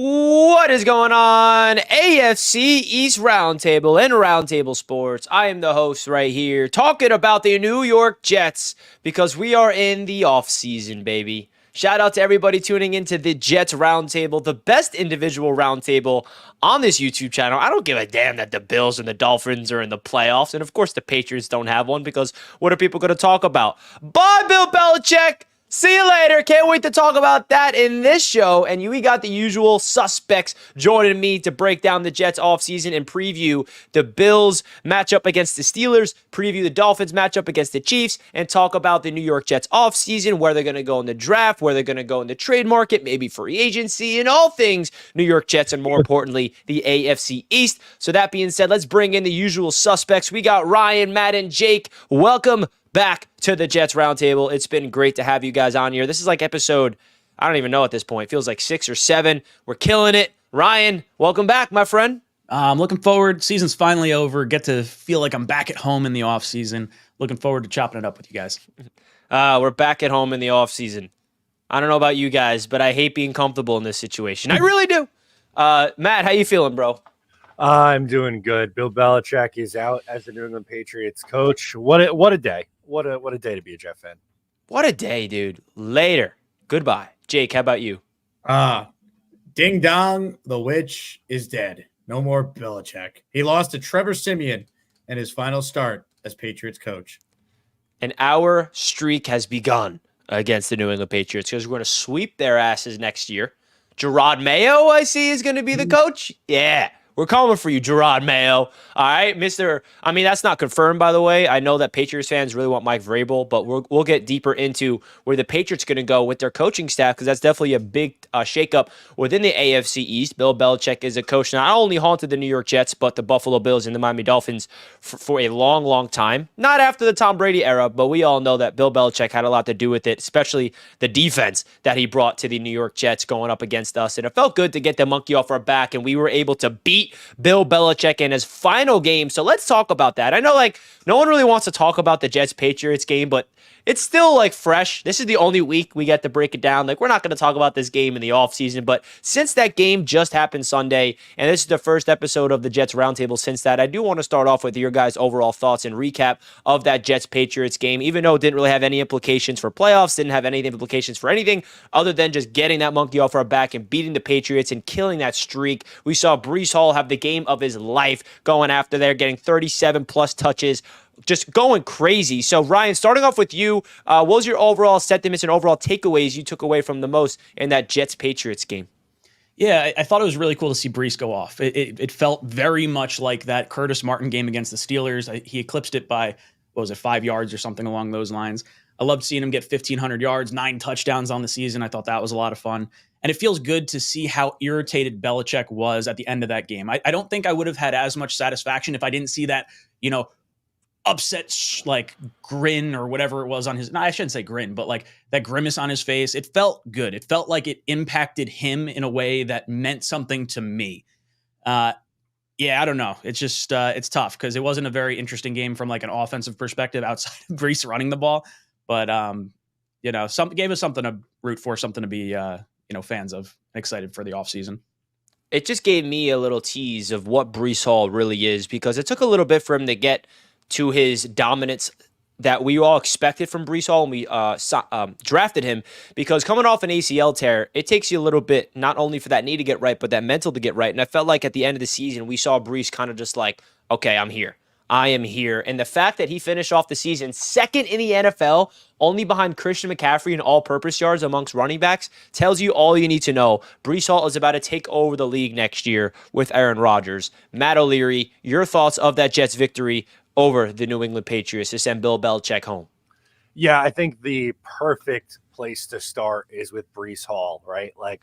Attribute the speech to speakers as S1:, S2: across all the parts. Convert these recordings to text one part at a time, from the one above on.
S1: What is going on? AFC East Roundtable and Roundtable Sports. I am the host right here talking about the New York Jets because we are in the offseason, baby. Shout out to everybody tuning into the Jets Roundtable, the best individual roundtable on this YouTube channel. I don't give a damn that the Bills and the Dolphins are in the playoffs, and of course the Patriots don't have one because what are people going to talk about? Bye, Bill Belichick! See you later. Can't wait to talk about that in this show. And we got the usual suspects joining me to break down the Jets offseason and preview the Bills matchup against the Steelers, preview the Dolphins matchup against the Chiefs, and talk about the New York Jets offseason, where they're going to go in the draft, where they're going to go in the trade market, maybe free agency, and all things New York Jets, and more importantly, the AFC East. So that being said, let's bring in the usual suspects. We got Ryan, Matt, and Jake. Welcome back to the Jets Roundtable. It's been great to have you guys on here. This is like episode, I don't even know at this point. It feels like 6 or 7. We're killing it. Ryan, welcome back, my friend.
S2: I'm looking forward. Season's finally over. Get to feel like I'm back at home in the off season. Looking forward to chopping it up with you guys.
S1: We're back at home in the off season. I don't know about you guys, but I hate being comfortable in this situation. I really do. Matt, how you feeling, bro?
S3: I'm doing good. Bill Belichick is out as the New England Patriots coach. What a day. What a day to be a Jet fan.
S1: What a day, dude. Later. Goodbye. Jake, how about you?
S4: Ding dong, the witch is dead. No more Belichick. He lost to Trevor Siemian in his final start as Patriots coach.
S1: And our streak has begun against the New England Patriots because we're going to sweep their asses next year. Gerard Mayo, I see, is going to be the coach. Yeah. We're coming for you, Gerard Mayo. All right, Mr. I mean, that's not confirmed, by the way. I know that Patriots fans really want Mike Vrabel, but we'll get deeper into where the Patriots going to go with their coaching staff because that's definitely a big shakeup within the AFC East. Bill Belichick is a coach not only haunted the New York Jets, but the Buffalo Bills and the Miami Dolphins for a long, long time. Not after the Tom Brady era, but we all know that Bill Belichick had a lot to do with it, especially the defense that he brought to the New York Jets going up against us. And it felt good to get the monkey off our back, and we were able to beat Bill Belichick in his final game. So let's talk about that. I know no one really wants to talk about the Jets-Patriots game, but it's still fresh. This is the only week we get to break it down. We're not going to talk about this game in the offseason, but since that game just happened Sunday, and this is the first episode of the Jets Roundtable since that, I do want to start off with your guys' overall thoughts and recap of that Jets-Patriots game, even though it didn't really have any implications for playoffs, didn't have any implications for anything other than just getting that monkey off our back and beating the Patriots and killing that streak. We saw Breece Hall have the game of his life going after there, getting 37-plus touches, just going crazy. So, Ryan, starting off with you, what was your overall sentiments and overall takeaways you took away from the most in that Jets-Patriots game?
S2: Yeah, I thought it was really cool to see Breece go off. It felt very much like that Curtis Martin game against the Steelers. He eclipsed it by, 5 yards or something along those lines. I loved seeing him get 1,500 yards, 9 touchdowns on the season. I thought that was a lot of fun. And it feels good to see how irritated Belichick was at the end of that game. I don't think I would have had as much satisfaction if I didn't see that, upset grin or whatever it was on his, no, I shouldn't say grin, but that grimace on his face. It felt good. It felt like it impacted him in a way that meant something to me. I don't know. It's just, it's tough because it wasn't a very interesting game from an offensive perspective outside of Breece running the ball. But, gave us something to root for, something to be, fans of, excited for the offseason.
S1: It just gave me a little tease of what Breece Hall really is because it took a little bit for him to get to his dominance that we all expected from Breece Hall when we drafted him, because coming off an ACL tear, it takes you a little bit, not only for that knee to get right, but that mental to get right. And I felt like at the end of the season, we saw Breece kind of just like, okay, I'm here. I am here. And the fact that he finished off the season second in the NFL, only behind Christian McCaffrey in all-purpose yards amongst running backs, tells you all you need to know. Breece Hall is about to take over the league next year with Aaron Rodgers. Matt O'Leary, your thoughts of that Jets victory over the New England Patriots to send Bill Belichick home?
S3: Yeah, I think the perfect place to start is with Breece Hall, right? Like,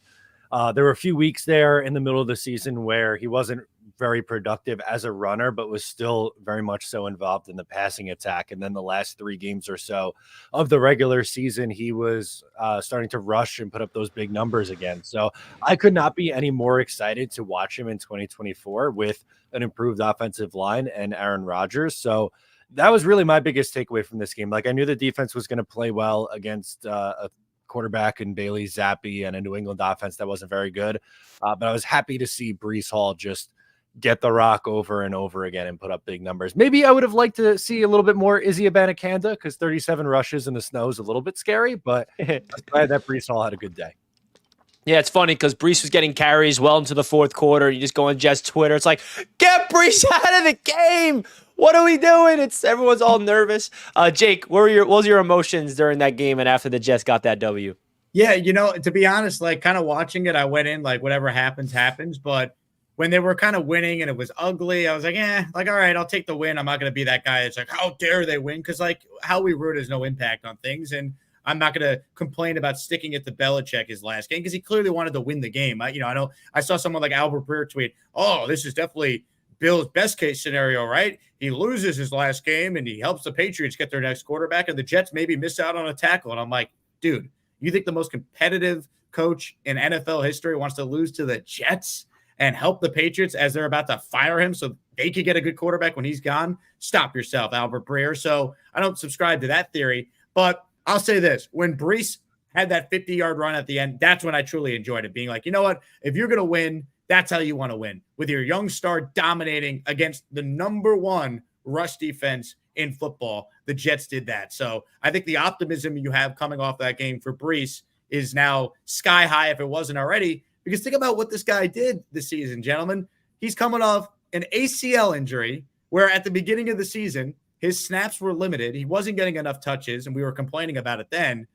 S3: there were a few weeks there in the middle of the season where he wasn't very productive as a runner, but was still very much so involved in the passing attack. And then the last 3 games or so of the regular season, he was starting to rush and put up those big numbers again. So I could not be any more excited to watch him in 2024 with an improved offensive line and Aaron Rodgers. So that was really my biggest takeaway from this game. Like, I knew the defense was going to play well against a quarterback in Bailey Zappi and a New England offense that wasn't very good. But I was happy to see Breece Hall just get the rock over and over again and put up big numbers. Maybe I would have liked to see a little bit more Izzy Abanikanda, because 37 rushes in the snow is a little bit scary, but I'm glad that Breece Hall had a good day.
S1: Yeah, it's funny because Breece was getting carries well into the fourth quarter. You just go on Jets Twitter. It's like, get Breece out of the game. What are we doing? Everyone's all nervous. Jake, what was your emotions during that game and after the Jets got that W?
S4: Yeah, to be honest, like kind of watching it, I went in like whatever happens, happens. But when they were kind of winning and it was ugly, I was like, all right, I'll take the win. I'm not going to be that guy that's like, how dare they win? Because like how we root has no impact on things. And I'm not going to complain about sticking it to Belichick his last game because he clearly wanted to win the game. I know I saw someone like Albert Breer tweet, oh, this is definitely Bill's best case scenario, right? He loses his last game and he helps the Patriots get their next quarterback and the Jets maybe miss out on a tackle. And I'm like, dude, you think the most competitive coach in NFL history wants to lose to the Jets and help the Patriots as they're about to fire him so they could get a good quarterback when he's gone? Stop yourself, Albert Breer. So I don't subscribe to that theory, but I'll say this. When Breece had that 50-yard run at the end, that's when I truly enjoyed it, being like, you know what? If you're going to win, that's how you want to win, with your young star dominating against the number 1 rush defense in football. The Jets did that. So I think the optimism you have coming off that game for Breece is now sky high if it wasn't already. Because think about what this guy did this season, gentlemen. He's coming off an ACL injury where at the beginning of the season, his snaps were limited. He wasn't getting enough touches, and we were complaining about it then.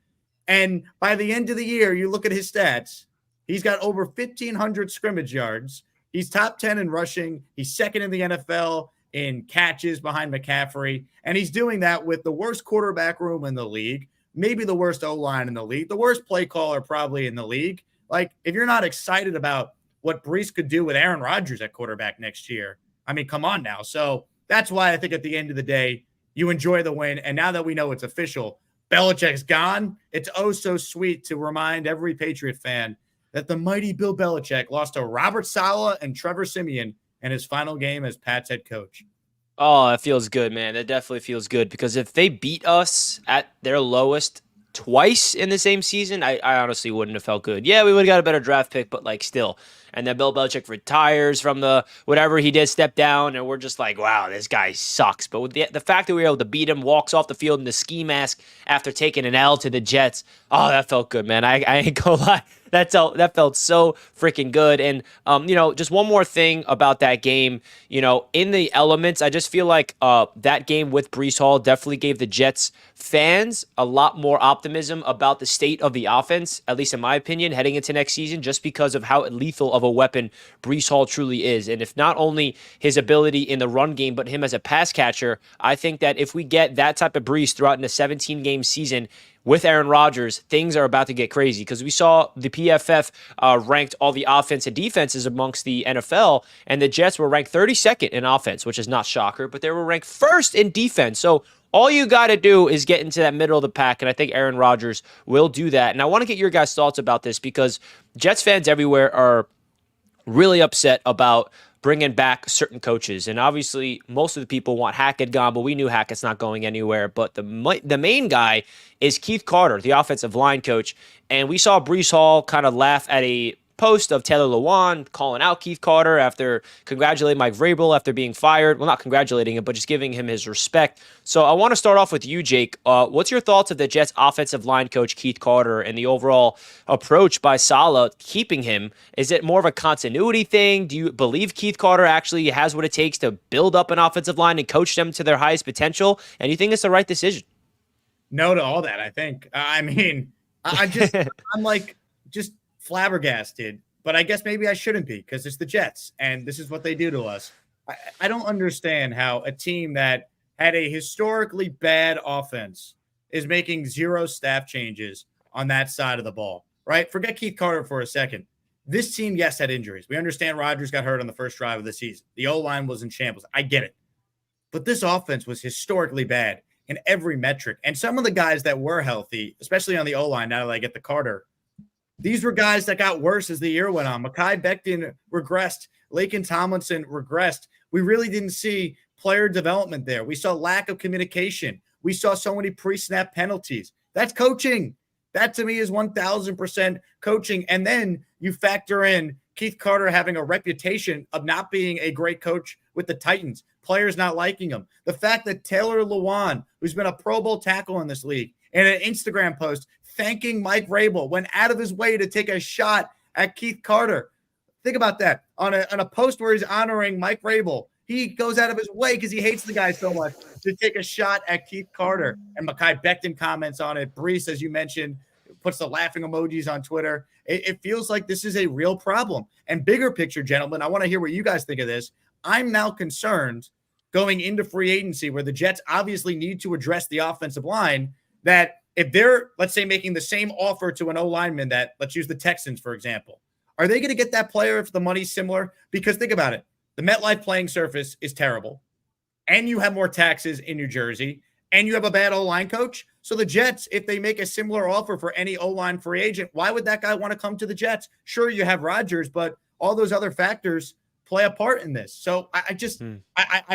S4: And by the end of the year, you look at his stats, he's got over 1,500 scrimmage yards. He's top 10 in rushing. He's second in the NFL in catches behind McCaffrey. And he's doing that with the worst quarterback room in the league, maybe the worst O-line in the league, the worst play caller probably in the league. Like, if you're not excited about what Breece could do with Aaron Rodgers at quarterback next year, I mean, come on now. So that's why I think at the end of the day, you enjoy the win. And now that we know it's official, Belichick's gone, it's oh so sweet to remind every Patriot fan that the mighty Bill Belichick lost to Robert Saleh and Trevor Siemian in his final game as Pat's head coach.
S1: Oh, it feels good, man. That definitely feels good, because if they beat us at their lowest twice in the same season, I honestly wouldn't have felt good. Yeah, we would have got a better draft pick, but like still. And then Bill Belichick retires from the whatever he did, step down, and we're just like, wow, this guy sucks. But with the fact that we were able to beat him, walks off the field in the ski mask after taking an L to the Jets, oh, that felt good, man. I ain't gonna lie. That felt so freaking good. And, just one more thing about that game, in the elements, I just feel like that game with Breece Hall definitely gave the Jets fans a lot more optimism about the state of the offense, at least in my opinion, heading into next season, just because of how lethal of a weapon Breece Hall truly is. And if not only his ability in the run game, but him as a pass catcher, I think that if we get that type of Breece throughout in a 17-game season, with Aaron Rodgers, things are about to get crazy, because we saw the PFF ranked all the offense and defenses amongst the NFL, and the Jets were ranked 32nd in offense, which is not shocker, but they were ranked first in defense. So all you got to do is get into that middle of the pack, and I think Aaron Rodgers will do that. And I want to get your guys' thoughts about this, because Jets fans everywhere are really upset about bringing back certain coaches. And obviously, most of the people want Hackett gone, but we knew Hackett's not going anywhere. But the main guy is Keith Carter, the offensive line coach. And we saw Breece Hall kind of laugh at a post of Taylor Lewan calling out Keith Carter after congratulating Mike Vrabel after being fired. Well, not congratulating him, but just giving him his respect. So I want to start off with you, Jake. What's your thoughts of the Jets offensive line coach Keith Carter and the overall approach by Saleh keeping him? Is it more of a continuity thing? Do you believe Keith Carter actually has what it takes to build up an offensive line and coach them to their highest potential? And you think it's the right decision?
S4: No to all that, I think. I mean, I'm like just flabbergasted, but I guess maybe I shouldn't be because it's the Jets and this is what they do to us. I don't understand how a team that had a historically bad offense is making 0 staff changes on that side of the ball, right? Forget Keith Carter for a second. This team, yes, had injuries. We understand Rodgers got hurt on the first drive of the season. The O-line was in shambles. I get it. But this offense was historically bad in every metric. And some of the guys that were healthy, especially on the O-line, now that I get the Carter, these were guys that got worse as the year went on. Mekhi Becton regressed. Laken Tomlinson regressed. We really didn't see player development there. We saw lack of communication. We saw so many pre-snap penalties. That's coaching. That to me is 1,000% coaching. And then you factor in Keith Carter having a reputation of not being a great coach with the Titans, players not liking him. The fact that Taylor Lewan, who's been a Pro Bowl tackle in this league, in an Instagram post thanking Mike Vrabel, went out of his way to take a shot at Keith Carter. Think about that. On a post where he's honoring Mike Vrabel, he goes out of his way because he hates the guy so much to take a shot at Keith Carter. And Mekhi Becton comments on it. Brees, as you mentioned, puts the laughing emojis on Twitter. It feels like this is a real problem. And bigger picture, gentlemen, I want to hear what you guys think of this. I'm now concerned going into free agency where the Jets obviously need to address the offensive line, that if they're, let's say, making the same offer to an O-lineman that, let's use the Texans, for example, are they going to get that player if the money's similar? Because think about it. The MetLife playing surface is terrible, and you have more taxes in New Jersey, and you have a bad O-line coach. So the Jets, if they make a similar offer for any O-line free agent, why would that guy want to come to the Jets? Sure, you have Rodgers, but all those other factors play a part in this. So I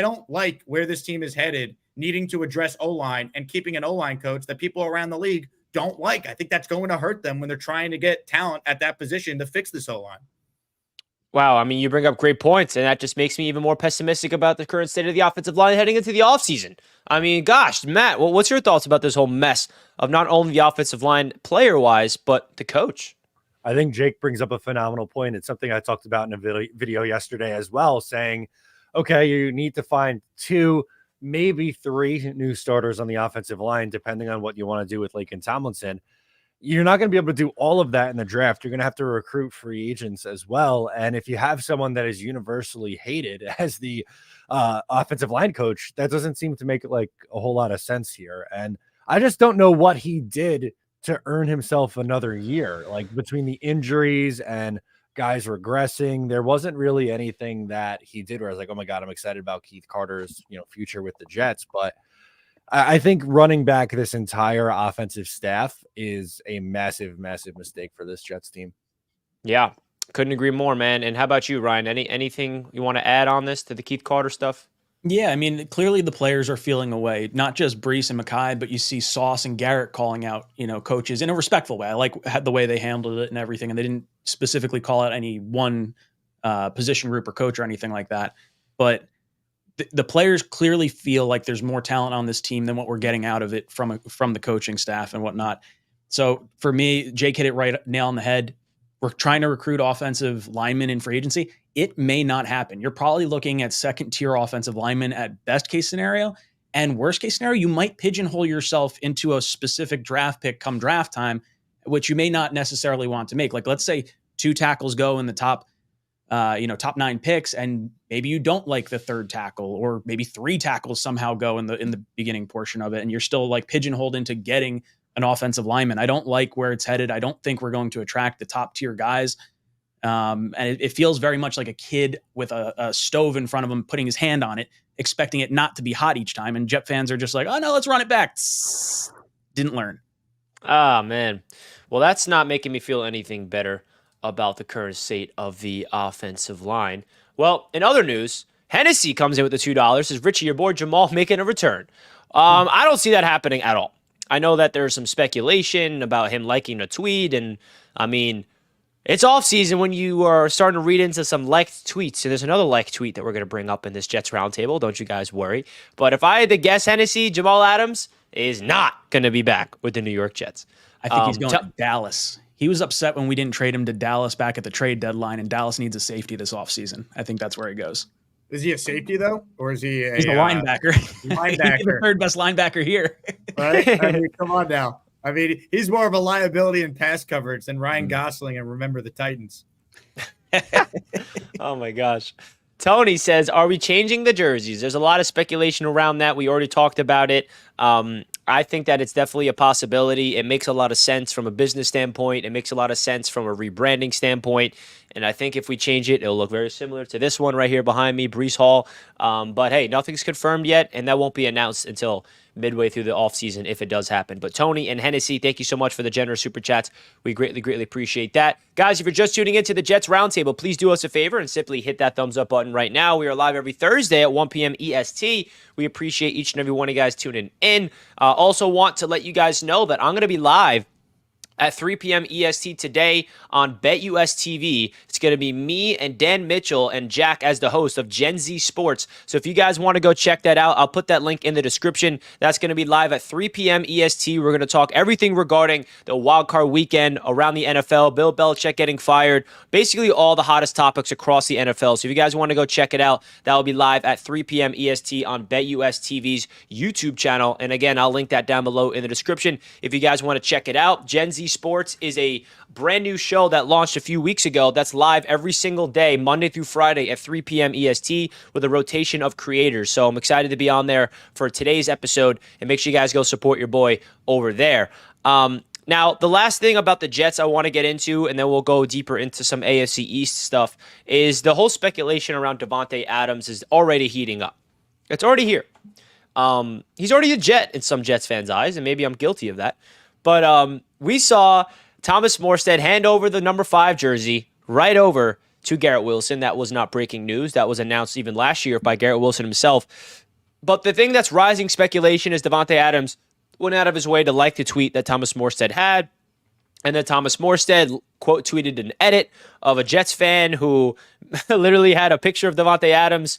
S4: don't like where this team is headed, needing to address O-line and keeping an O-line coach that people around the league don't like. I think that's going to hurt them when they're trying to get talent at that position to fix this O-line.
S1: Wow, I mean, you bring up great points, and that just makes me even more pessimistic about the current state of the offensive line heading into the offseason. I mean, gosh, Matt, what's your thoughts about this whole mess of not only the offensive line player-wise, but the coach?
S3: I think Jake brings up a phenomenal point. It's something I talked about in a video yesterday as well, saying, okay, you need to find 2, maybe 3 new starters on the offensive line, depending on what you want to do with Laken Tomlinson. You're not going to be able to do all of that in the draft. You're going to have to recruit free agents as well. And if you have someone that is universally hated as the offensive line coach, that doesn't seem to make like a whole lot of sense here. And I just don't know what he did to earn himself another year. Like between the injuries and guys regressing, there wasn't really anything that he did where I was like, oh my God, I'm excited about Keith Carter's, future with the Jets. But I think running back this entire offensive staff is a massive, massive mistake for this Jets team.
S1: Yeah, couldn't agree more, man. And how about you, Ryan? Anything you want to add on this to the Keith Carter stuff?
S2: Yeah, I mean, clearly the players are feeling away, not just Brees and Mekhi, but you see Sauce and Garrett calling out, coaches in a respectful way. I like the way they handled it and everything, and they didn't specifically call out any one position group or coach or anything like that. But the players clearly feel like there's more talent on this team than what we're getting out of it from the coaching staff and whatnot. So for me, Jake hit it right nail on the head. We're trying to recruit offensive linemen in free agency. It may not happen. You're probably looking at second-tier offensive linemen at best case scenario, and worst case scenario, you might pigeonhole yourself into a specific draft pick come draft time, which you may not necessarily want to make. Like, let's say 2 tackles go in the top 9 picks, and maybe you don't like the 3rd tackle, or maybe 3 tackles somehow go in the beginning portion of it, and you're still like pigeonholed into getting an offensive lineman. I don't like where it's headed. I don't think we're going to attract the top tier guys. And it feels very much like a kid with a stove in front of him, putting his hand on it, expecting it not to be hot each time. And Jet fans are just like, oh no, let's run it back. Didn't learn.
S1: Ah, man. Well, that's not making me feel anything better about the current state of the offensive line. Well, in other news, Hennessy comes in with the $2. Says, Richie, your boy Jamal making a return. I don't see that happening at all. I know that there's some speculation about him liking a tweet, and I mean, It's off season when you are starting to read into some liked tweets. And there's another liked tweet that we're going to bring up in this Jets roundtable. Don't you guys worry. But if I had to guess, Hennessy, Jamal Adams is not going to be back with the New York Jets.
S2: I think he's going to Dallas. He was upset when we didn't trade him to Dallas back at the trade deadline, and Dallas needs a safety this offseason. I think that's where he goes.
S4: Is he a safety though, or is he?
S2: He's a linebacker.
S4: Linebacker,
S2: He's the third best linebacker here.
S4: Right? I mean, come on now. I mean, he's more of a liability in pass coverage than Ryan Gosling and Remember the Titans.
S1: Oh my gosh. Tony says, are we changing the jerseys? There's a lot of speculation around that. We already talked about it. I think that it's definitely a possibility. It makes a lot of sense from a business standpoint. It makes a lot of sense from a rebranding standpoint. And I think if we change it, it'll look very similar to this one right here behind me, Breece Hall. But hey, nothing's confirmed yet, and that won't be announced until midway through the offseason if it does happen. But Tony and Hennessy, thank you so much for the generous super chats. We greatly, greatly appreciate that. Guys, if you're just tuning into the Jets Roundtable, please do us a favor and simply hit that thumbs up button right now. We are live every Thursday at 1 p.m. EST. We appreciate each and every one of you guys tuning in. Also want to let you guys know that I'm going to be live at 3 p.m. EST today on BetUS TV. It's going to be me and Dan Mitchell and Jack as the host of Gen Z Sports. So if you guys want to go check that out, I'll put that link in the description. That's going to be live at 3 p.m. EST. We're going to talk everything regarding the wildcard weekend around the NFL, Bill Belichick getting fired, basically all the hottest topics across the NFL. So if you guys want to go check it out, that will be live at 3 p.m. EST on BetUS TV's YouTube channel. And again, I'll link that down below in the description if you guys want to check it out. Gen Z Sports is a brand new show that launched a few weeks ago that's live every single day, Monday through Friday at 3 p.m. EST with a rotation of creators. So I'm excited to be on there for today's episode, and make sure you guys go support your boy over there. Now, the last thing about the Jets I want to get into, and then we'll go deeper into some AFC East stuff, is the whole speculation around Devante Adams is already heating up. It's already here. He's already a Jet in some Jets fans' eyes, and maybe I'm guilty of that. But we saw Thomas Morstead hand over the number 5 jersey right over to Garrett Wilson. That was not breaking news. That was announced even last year by Garrett Wilson himself. But the thing that's rising speculation is Devante Adams went out of his way to like the tweet that Thomas Morstead had. And then Thomas Morstead quote tweeted an edit of a Jets fan who literally had a picture of Devante Adams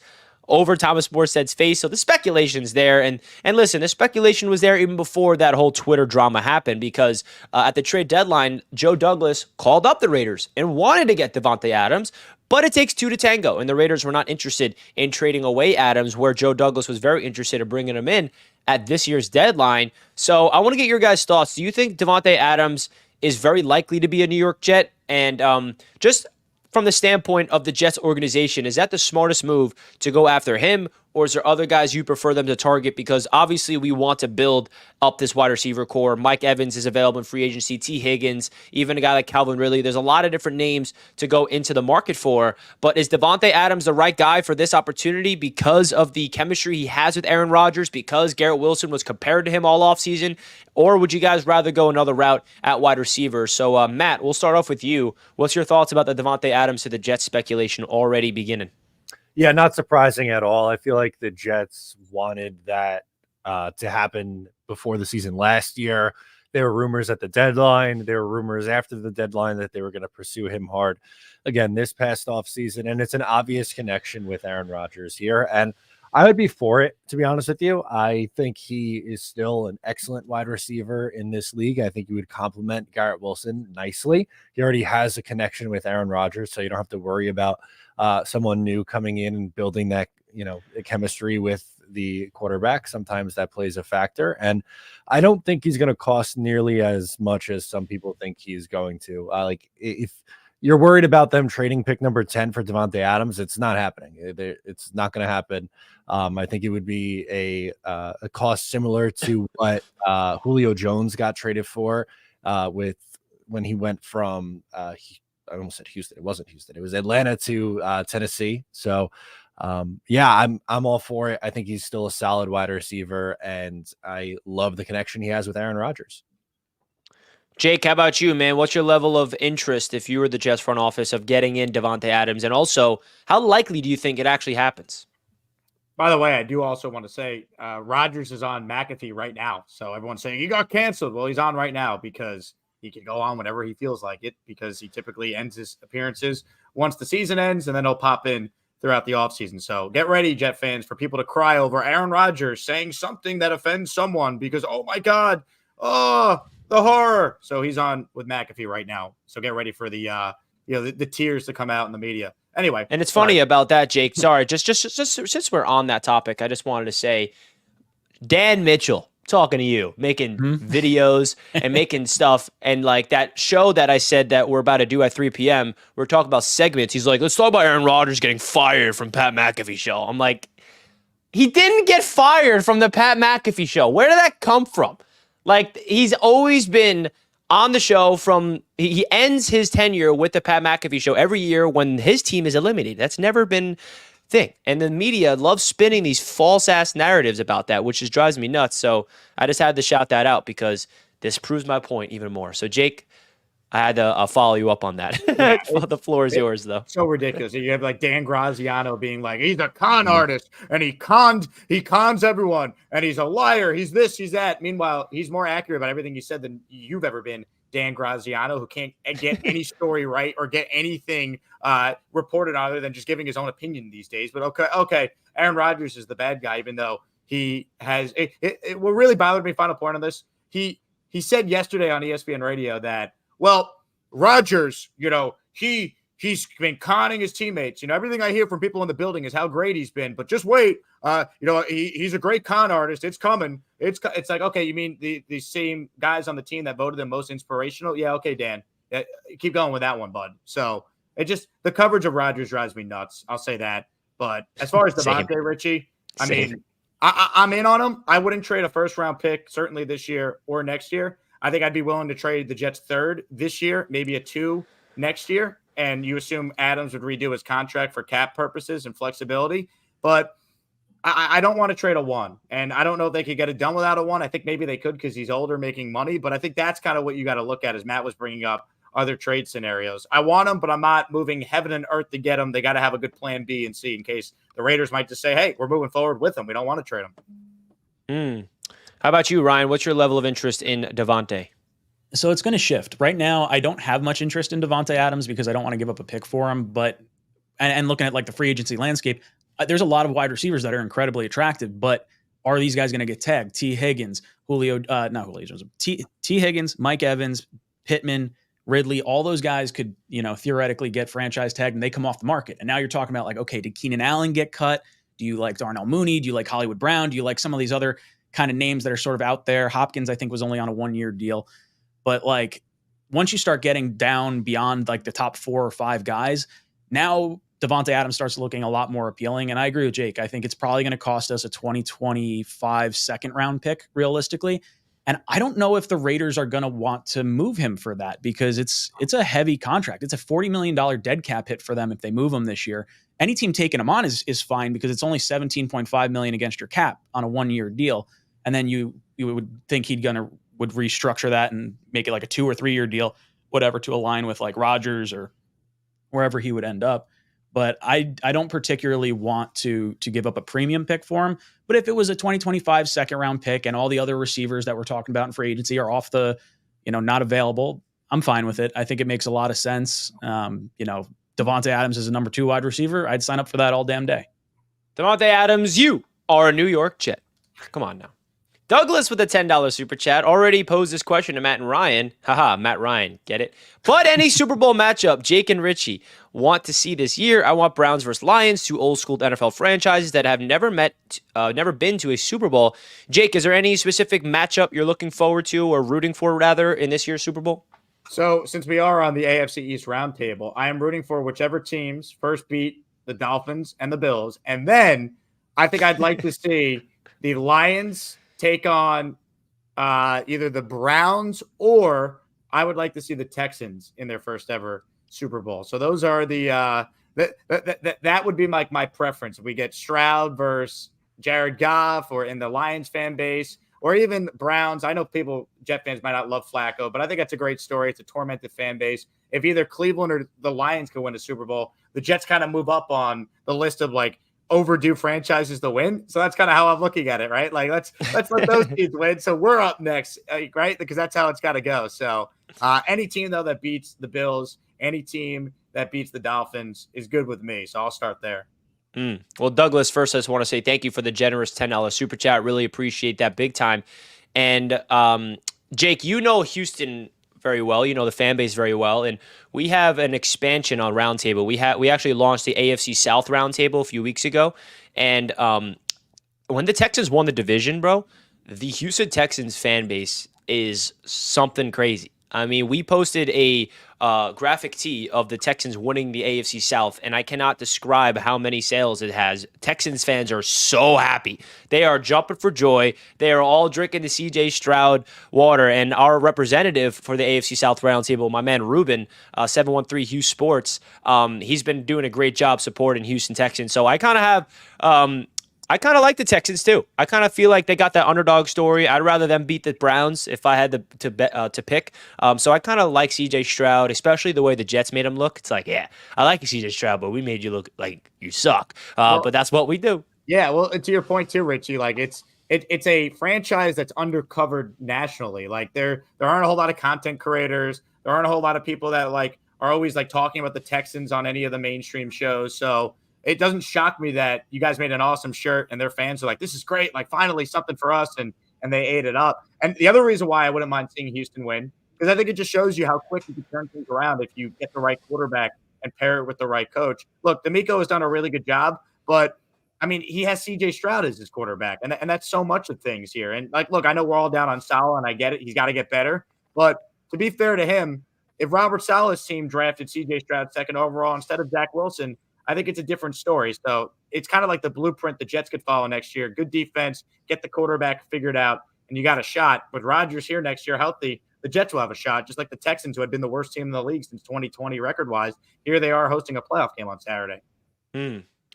S1: over Thomas Morstead's face. So the speculation's there. And listen, the speculation was there even before that whole Twitter drama happened, because at the trade deadline, Joe Douglas called up the Raiders and wanted to get Devante Adams, but it takes 2 to tango. And the Raiders were not interested in trading away Adams, where Joe Douglas was very interested in bringing him in at this year's deadline. So I want to get your guys' thoughts. Do you think Devante Adams is very likely to be a New York Jet? And just from the standpoint of the Jets organization, is that the smartest move to go after him, or is there other guys you prefer them to target? Because obviously we want to build up this wide receiver core. Mike Evans is available in free agency, T. Higgins, even a guy like Calvin Ridley. There's a lot of different names to go into the market for, but is Devante Adams the right guy for this opportunity because of the chemistry he has with Aaron Rodgers, because Garrett Wilson was compared to him all offseason, or would you guys rather go another route at wide receiver? So Matt, we'll start off with you. What's your thoughts about the Devante Adams to the Jets speculation already beginning?
S3: Yeah, not surprising at all. I feel like the Jets wanted that to happen before the season last year. There were rumors at the deadline. There were rumors after the deadline that they were going to pursue him hard again this past offseason. And it's an obvious connection with Aaron Rodgers here. And I would be for it, to be honest with you. I think he is still an excellent wide receiver in this league. I think he would complement Garrett Wilson nicely. He already has a connection with Aaron Rodgers, so you don't have to worry about someone new coming in and building that, chemistry with the quarterback. Sometimes that plays a factor. And I don't think he's going to cost nearly as much as some people think he's going to. If you're worried about them trading pick number 10 for Devante Adams, it's not happening. It's not going to happen. I think it would be a cost similar to what Julio Jones got traded for when he went from I almost said Houston. It wasn't Houston. It was Atlanta to Tennessee. So I'm all for it. I think he's still a solid wide receiver, and I love the connection he has with Aaron Rodgers.
S1: Jake, how about you, man? What's your level of interest, if you were the Jets front office, of getting in Devante Adams? And also, how likely do you think it actually happens?
S4: By the way, I do also want to say Rodgers is on McAfee right now. So everyone's saying he got canceled. Well, he's on right now because he could go on whenever he feels like it because he typically ends his appearances once the season ends, and then he'll pop in throughout the offseason. So get ready, Jet fans, for people to cry over Aaron Rodgers saying something that offends someone because, oh my God, oh, the horror. So he's on with McAfee right now. So get ready for the tears to come out in the media. Anyway.
S1: And it's funny about that, Jake. Sorry, just since we're on that topic, I just wanted to say, Dan Mitchell, talking to you, making videos and making stuff. And like that show that I said that we're about to do at 3 p.m., we're talking about segments. He's like, let's talk about Aaron Rodgers getting fired from Pat McAfee show. I'm like, he didn't get fired from the Pat McAfee show. Where did that come from? Like, he's always been on the show he ends his tenure with the Pat McAfee show every year when his team is eliminated. That's never been thing. And the media loves spinning these false ass narratives about that, which just drives me nuts. So I just had to shout that out because this proves my point even more. So Jake, I had to follow you up on that. Yeah, the floor is yours though.
S4: So ridiculous. You have like Dan Graziano being like, he's a con artist and he cons everyone and he's a liar. He's this, he's that. Meanwhile, he's more accurate about everything he said than you've ever been, Dan Graziano, who can't get any story right or get anything reported other than just giving his own opinion these days. But okay. Aaron Rodgers is the bad guy, even though he has it what really bothered me, final point on this. He said yesterday on ESPN radio that, well, Rodgers, he's been conning his teammates. Everything I hear from people in the building is how great he's been. But just wait, he's a great con artist. It's coming. It's like, okay, you mean the same guys on the team that voted him most inspirational? Yeah, okay, Dan. Keep going with that one, bud. So the coverage of Rodgers drives me nuts. I'll say that. But as far as Devante, Richie, I mean, I'm in on him. I wouldn't trade a first-round pick, certainly this year or next year. I think I'd be willing to trade the Jets' third this year, maybe a 2 next year. And you assume Adams would redo his contract for cap purposes and flexibility. But I don't want to trade a 1. And I don't know if they could get it done without a 1. I think maybe they could because he's older, making money. But I think that's kind of what you got to look at, as Matt was bringing up other trade scenarios. I want him, but I'm not moving heaven and earth to get him. They got to have a good plan B and C in case the Raiders might just say, hey, we're moving forward with him. We don't want to trade him.
S1: How about you, Ryan? What's your level of interest in Devante?
S2: So it's going to shift. Right now, I don't have much interest in Devante Adams because I don't want to give up a pick for him. But and looking at like the free agency landscape, there's a lot of wide receivers that are incredibly attractive. But are these guys going to get tagged? T. Higgins, T. Higgins, Mike Evans, Pittman, Ridley, all those guys could, theoretically get franchise tagged and they come off the market. And now you're talking about like, okay, did Keenan Allen get cut? Do you like Darnell Mooney? Do you like Hollywood Brown? Do you like some of these other kind of names that are sort of out there? Hopkins, I think, was only on a 1-year deal. But like once you start getting down beyond like the top 4 or 5 guys, now Devante Adams starts looking a lot more appealing. And I agree with Jake. I think it's probably going to cost us a 2025 second round pick realistically. And I don't know if the Raiders are going to want to move him for that because it's a heavy contract. It's a $40 million dead cap hit for them if they move him this year. Any team taking him on is fine because it's only $17.5 million against your cap on a 1-year deal. And then you would think would restructure that and make it like a 2 or 3 year deal, whatever, to align with like Rodgers or wherever he would end up. But I don't particularly want to give up a premium pick for him. But if it was a 2025 second round pick and all the other receivers that we're talking about in free agency are off the, not available, I'm fine with it. I think it makes a lot of sense. Devante Adams is a number 2 wide receiver. I'd sign up for that all damn day.
S1: Devante Adams, you are a New York Jet. Come on now. Douglas with a $10 super chat already posed this question to Matt and Ryan. Haha, Matt Ryan, get it? But any Super Bowl matchup Jake and Richie want to see this year? I want Browns versus Lions, 2 old school NFL franchises that have never been to a Super Bowl. Jake, is there any specific matchup you're looking forward to or rooting for rather in this year's Super Bowl?
S4: So since we are on the AFC East Roundtable, I am rooting for whichever teams first beat the Dolphins and the Bills. And then I think I'd like to see the Lions take on either the Browns, or I would like to see the Texans in their first ever Super Bowl. So those are that would be like my preference. If we get Stroud versus Jared Goff, or in the Lions fan base, or even Browns. I know Jet fans might not love Flacco, but I think that's a great story. It's a tormented fan base. If either Cleveland or the Lions could win a Super Bowl, the Jets kind of move up on the list of like overdue franchises to win. So that's kind of how I'm looking at it, right? Like let's let those teams win. So we're up next, right? Because that's how it's got to go. So any team though that beats the Bills, any team that beats the Dolphins is good with me. So I'll start there.
S1: Well, Douglas, first I just want to say thank you for the generous $10 super chat. Really appreciate that big time. And Jake, you know Houston very well. You know the fan base very well, and we have an expansion on Roundtable. We actually launched the AFC South Roundtable a few weeks ago, and when the Texans won the division, bro, the Houston Texans fan base is something crazy. I mean, we posted a graphic tee of the Texans winning the AFC South, and I cannot describe how many sales it has. Texans fans are so happy. They are jumping for joy. They are all drinking the CJ Stroud water, and our representative for the AFC South Roundtable, my man Ruben, 713 Hughes Sports, he's been doing a great job supporting Houston Texans. So I kind of have... I kind of like the Texans too. I kind of feel like they got that underdog story. I'd rather them beat the Browns if I had to pick. So I kind of like CJ Stroud, especially the way the Jets made him look. It's like, yeah, I like you, CJ Stroud, but we made you look like you suck. But that's what we do.
S4: Yeah, well, to your point too, Richie, like it's a franchise that's undercovered nationally. Like there aren't a whole lot of content creators. There aren't a whole lot of people that like are always like talking about the Texans on any of the mainstream shows. So it doesn't shock me that you guys made an awesome shirt and their fans are like, this is great. Like finally something for us. And they ate it up. And the other reason why I wouldn't mind seeing Houston win, because I think it just shows you how quick you can turn things around if you get the right quarterback and pair it with the right coach. Look, D'Amico has done a really good job, but I mean, he has CJ Stroud as his quarterback. And that's so much of things here. And like, look, I know we're all down on Saleh and I get it. He's got to get better. But to be fair to him, if Robert Saleh's team drafted CJ Stroud second overall instead of Zach Wilson, I think it's a different story. So it's kind of like the blueprint the Jets could follow next year. Good defense, get the quarterback figured out, and you got a shot. With Rodgers here next year healthy, the Jets will have a shot, just like the Texans, who had been the worst team in the league since 2020 record-wise. Here they are hosting a playoff game on Saturday.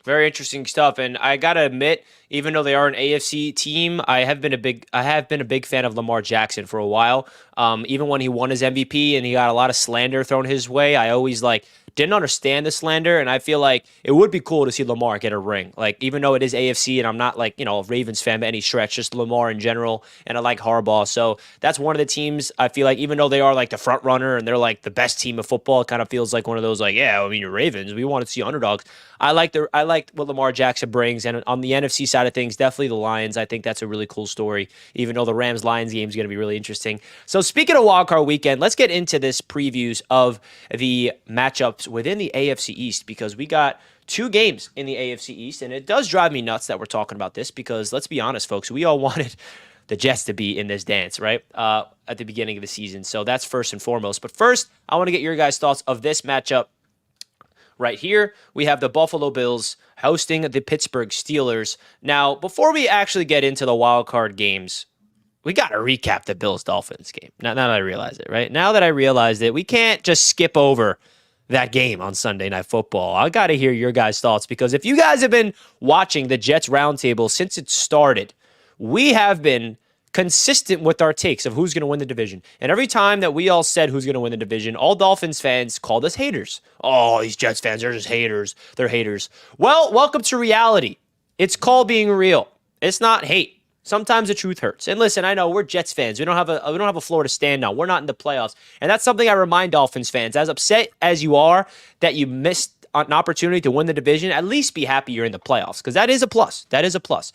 S1: Very interesting stuff. And I got to admit, even though they are an AFC team, I have been a big fan of Lamar Jackson for a while. Even when he won his MVP and he got a lot of slander thrown his way, I always didn't understand the slander, and I feel like it would be cool to see Lamar get a ring. Like, even though it is AFC, and I'm not a Ravens fan by any stretch, just Lamar in general, and I like Harbaugh. So that's one of the teams I feel like, even though they are like the front runner and they're like the best team of football, it kind of feels like one of those you're Ravens. We want to see underdogs. I like what Lamar Jackson brings, and on the NFC side of things, definitely the Lions. I think that's a really cool story, even though the Rams-Lions game is going to be really interesting. So speaking of wildcard weekend, let's get into this previews of the matchups within the AFC East, because we got two games in the AFC East, and it does drive me nuts that we're talking about this, because let's be honest, folks, we all wanted the Jets to be in this dance, right, at the beginning of the season. So that's first and foremost. But first, I want to get your guys' thoughts of this matchup. Right here, we have the Buffalo Bills hosting the Pittsburgh Steelers. Now, before we actually get into the wild card games, we got to recap the Bills-Dolphins game. Now that I realize it, right? Now that I realize it, we can't just skip over that game on Sunday Night Football. I got to hear your guys' thoughts, because if you guys have been watching the Jets Roundtable since it started, we have been consistent with our takes of who's going to win the division. And every time that we all said who's going to win the division, all Dolphins fans called us haters. Oh, these Jets fans, they're just haters. They're haters. Well, welcome to reality. It's called being real. It's not hate. Sometimes the truth hurts. And listen, I know we're Jets fans. We don't have a floor to stand on. We're not in the playoffs. And that's something I remind Dolphins fans. As upset as you are that you missed an opportunity to win the division, at least be happy you're in the playoffs, because that is a plus. That is a plus.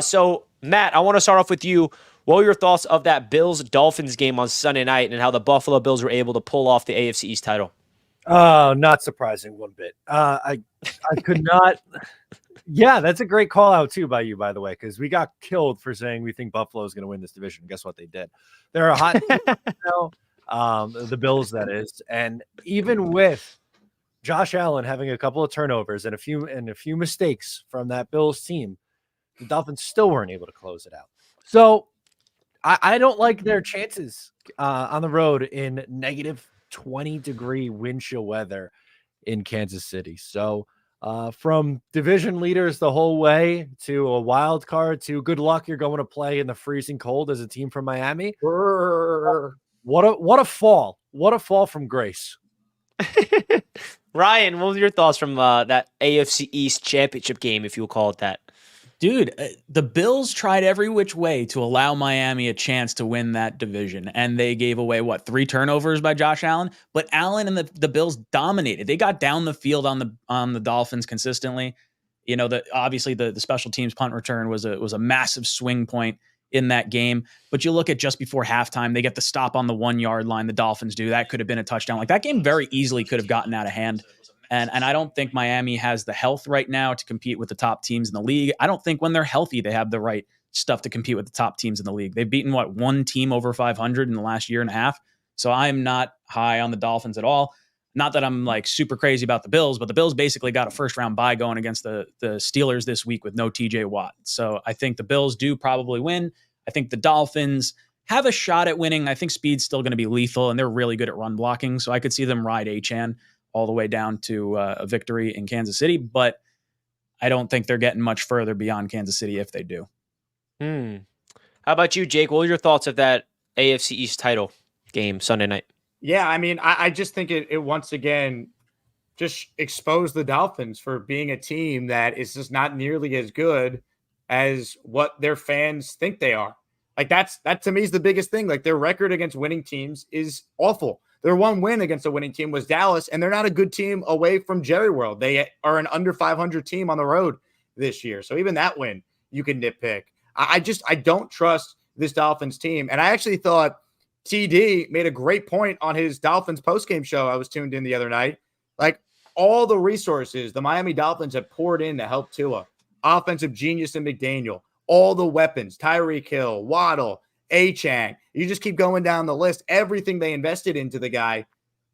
S1: So, Matt, I want to start off with you. What were your thoughts of that Bills-Dolphins game on Sunday night and how the Buffalo Bills were able to pull off the AFC East title?
S3: Oh, not surprising one bit. I could not. Yeah, that's a great call out too by you, by the way, because we got killed for saying we think Buffalo is going to win this division. Guess what they did? They're a hot team now, the Bills, that is. And even with Josh Allen having a couple of turnovers and a few mistakes from that Bills team, the Dolphins still weren't able to close it out. So I don't like their chances on the road in negative 20-degree wind chill weather in Kansas City. So from division leaders the whole way to a wild card to good luck, you're going to play in the freezing cold as a team from Miami. What a fall. What a fall from grace.
S1: Ryan, what were your thoughts from that AFC East championship game, if you will call it that?
S2: Dude, the Bills tried every which way to allow Miami a chance to win that division, and they gave away, 3 turnovers by Josh Allen? But Allen and the Bills dominated. They got down the field on the Dolphins consistently. You know, obviously the special teams punt return was a massive swing point in that game. But you look at just before halftime, they get the stop on the 1 yard line. The Dolphins do. That could have been a touchdown. Like, that game very easily could have gotten out of hand. And I don't think Miami has the health right now to compete with the top teams in the league. I don't think when they're healthy, they have the right stuff to compete with the top teams in the league. They've beaten, one team over 500 in the last year and a half. So I'm not high on the Dolphins at all. Not that I'm like super crazy about the Bills, but the Bills basically got a first round bye going against the Steelers this week with no TJ Watt. So I think the Bills do probably win. I think the Dolphins have a shot at winning. I think speed's still going to be lethal, and they're really good at run blocking. So I could see them ride Achane all the way down to a victory in Kansas City, but I don't think they're getting much further beyond Kansas City if they do.
S1: How about you, Jake? What were your thoughts of that AFC East title game Sunday night?
S4: Yeah, I mean, I just think it once again just exposed the Dolphins for being a team that is just not nearly as good as what their fans think they are. Like, that to me is the biggest thing. Like, their record against winning teams is awful. Their one win against a winning team was Dallas, and they're not a good team away from Jerry World. They are an under 500 team on the road this year. So even that win, you can nitpick. I don't trust this Dolphins team. And I actually thought TD made a great point on his Dolphins postgame show I was tuned in the other night. Like, all the resources the Miami Dolphins have poured in to help Tua, offensive genius in McDaniel, all the weapons, Tyreek Hill, Waddle, Achane. You just keep going down the list. Everything they invested into the guy.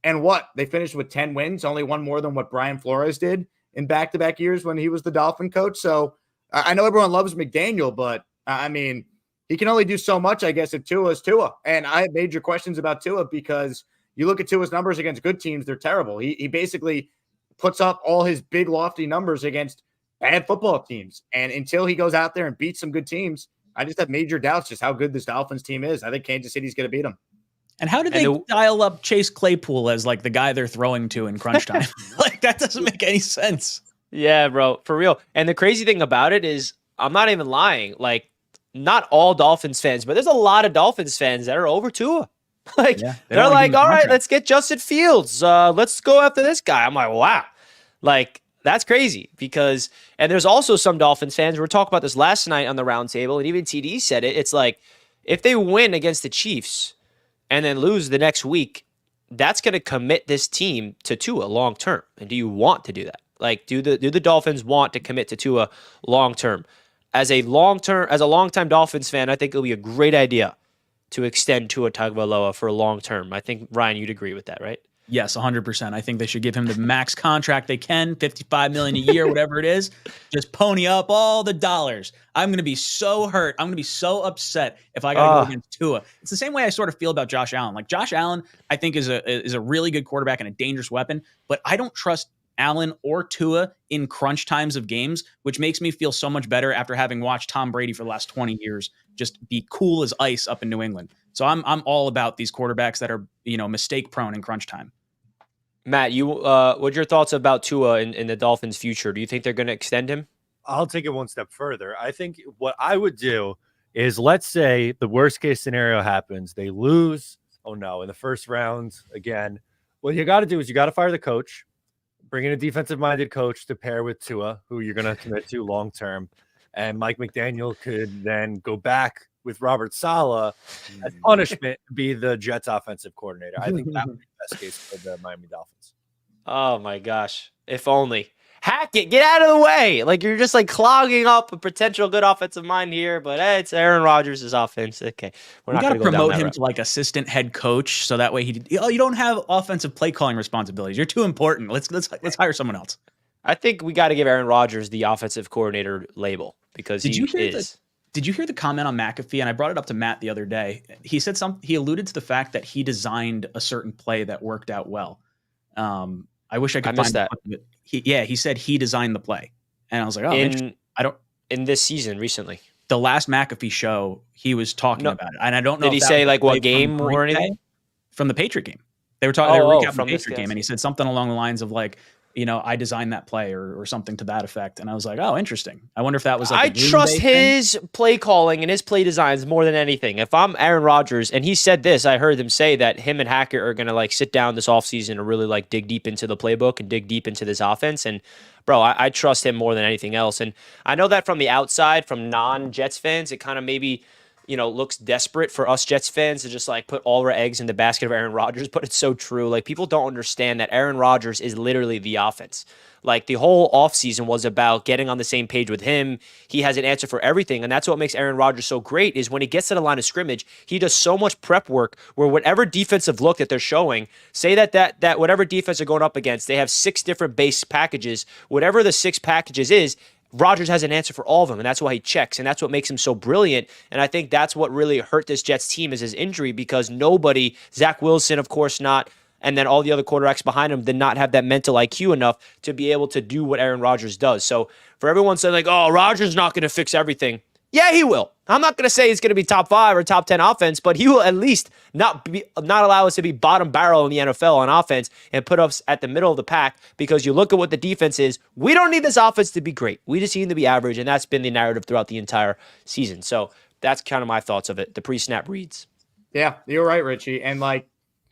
S4: And what? They finished with 10 wins, only one more than what Brian Flores did in back-to-back years when he was the Dolphin coach. So I know everyone loves McDaniel, but I mean, he can only do so much, I guess, if Tua is Tua. And I have major questions about Tua because you look at Tua's numbers against good teams, they're terrible. He basically puts up all his big, lofty numbers against bad football teams. And until he goes out there and beats some good teams, I just have major doubts just how good this Dolphins team is. I think Kansas City's going to beat them.
S2: And how did they dial up Chase Claypool as like the guy they're throwing to in crunch time? Like, that doesn't make any sense.
S1: Yeah, bro, for real. And the crazy thing about it is, I'm not even lying. Like, not all Dolphins fans, but there's a lot of Dolphins fans that are over Tua. Like, they're like, all right, let's get Justin Fields. Let's go after this guy. I'm like, wow. Like, that's crazy because, and there's also some Dolphins fans, we were talking about this last night on the Roundtable, and even TD said it. It's like, if they win against the Chiefs and then lose the next week, that's going to commit this team to Tua long term. And do you want to do that? Like, do the Dolphins want to commit to Tua long term? As a longtime Dolphins fan, I think it'll be a great idea to extend Tua Tagovailoa for a long term. I think, Ryan, you'd agree with that, right?
S2: Yes, 100%. I think they should give him the max contract they can, $55 million a year, whatever it is. Just pony up all the dollars. I'm going to be so hurt. I'm going to be so upset if I got to go against Tua. It's the same way I sort of feel about Josh Allen. Like, Josh Allen, I think is a really good quarterback and a dangerous weapon, but I don't trust Allen or Tua in crunch times of games, which makes me feel so much better after having watched Tom Brady for the last 20 years just be cool as ice up in New England. So I'm all about these quarterbacks that are, mistake prone in crunch time.
S1: Matt, what's your thoughts about Tua in the Dolphins' future? Do you think they're going to extend him?
S3: I'll take it one step further. I think what I would do is, let's say the worst case scenario happens. They lose. Oh no, in the first round again. What you got to do is you got to fire the coach, bring in a defensive minded coach to pair with Tua, who you're going to commit to long term. And Mike McDaniel could then go back with Robert Saleh as punishment to be the Jets offensive coordinator. I think that would be the best case for the Miami Dolphins.
S1: Oh my gosh. If only. Hack it. Get out of the way. Like, you're just like clogging up a potential good offensive mind here, but it's Aaron Rodgers' offense. Okay.
S2: We got to promote him to like assistant head coach so that way you don't have offensive play calling responsibilities. You're too important. Let's hire someone else.
S1: I think we got to give Aaron Rodgers the offensive coordinator label because Did
S2: you hear the comment on McAfee? And I brought it up to Matt the other day. He said he alluded to the fact that he designed a certain play that worked out well. I wish I could find that. He said he designed the play. And I was like,
S1: in this season recently.
S2: The last McAfee show, he was talking about it. And I don't know.
S1: Did he say like what game or anything?
S2: From the Patriot game. They were talking. They were recapping the
S1: from this
S2: Patriot game,
S1: game.
S2: and he said something along the lines of like, I designed that play or something to that effect. And I was like, oh, interesting. I wonder if that was like
S1: I trust his play calling and his play designs more than anything. If I'm Aaron Rodgers, and he said this, I heard him say that him and Hackett are going to like sit down this offseason and really like dig deep into the playbook and dig deep into this offense. And bro, I trust him more than anything else. And I know that from the outside, from non-Jets fans, it kind of maybe looks desperate for us Jets fans to just like put all our eggs in the basket of Aaron Rodgers, but it's so true. Like people don't understand that Aaron Rodgers is literally the offense. Like the whole offseason was about getting on the same page with him. He has an answer for everything, and that's what makes Aaron Rodgers so great is when he gets to the line of scrimmage, he does so much prep work where whatever defensive look that they're showing, say that whatever defense they're going up against, they have 6 different base packages, whatever the 6 packages is, Rodgers has an answer for all of them, and that's why he checks, and that's what makes him so brilliant. And I think that's what really hurt this Jets team is his injury because nobody, Zach Wilson, of course not, and then all the other quarterbacks behind him did not have that mental IQ enough to be able to do what Aaron Rodgers does. So for everyone saying like, oh, Rodgers not going to fix everything. Yeah, he will. I'm not going to say he's going to be top 5 or top 10 offense, but he will at least not allow us to be bottom barrel in the NFL on offense and put us at the middle of the pack because you look at what the defense is. We don't need this offense to be great. We just need them to be average, and that's been the narrative throughout the entire season. So that's kind of my thoughts of it, the pre-snap reads.
S4: Yeah, you're right, Richie. And like,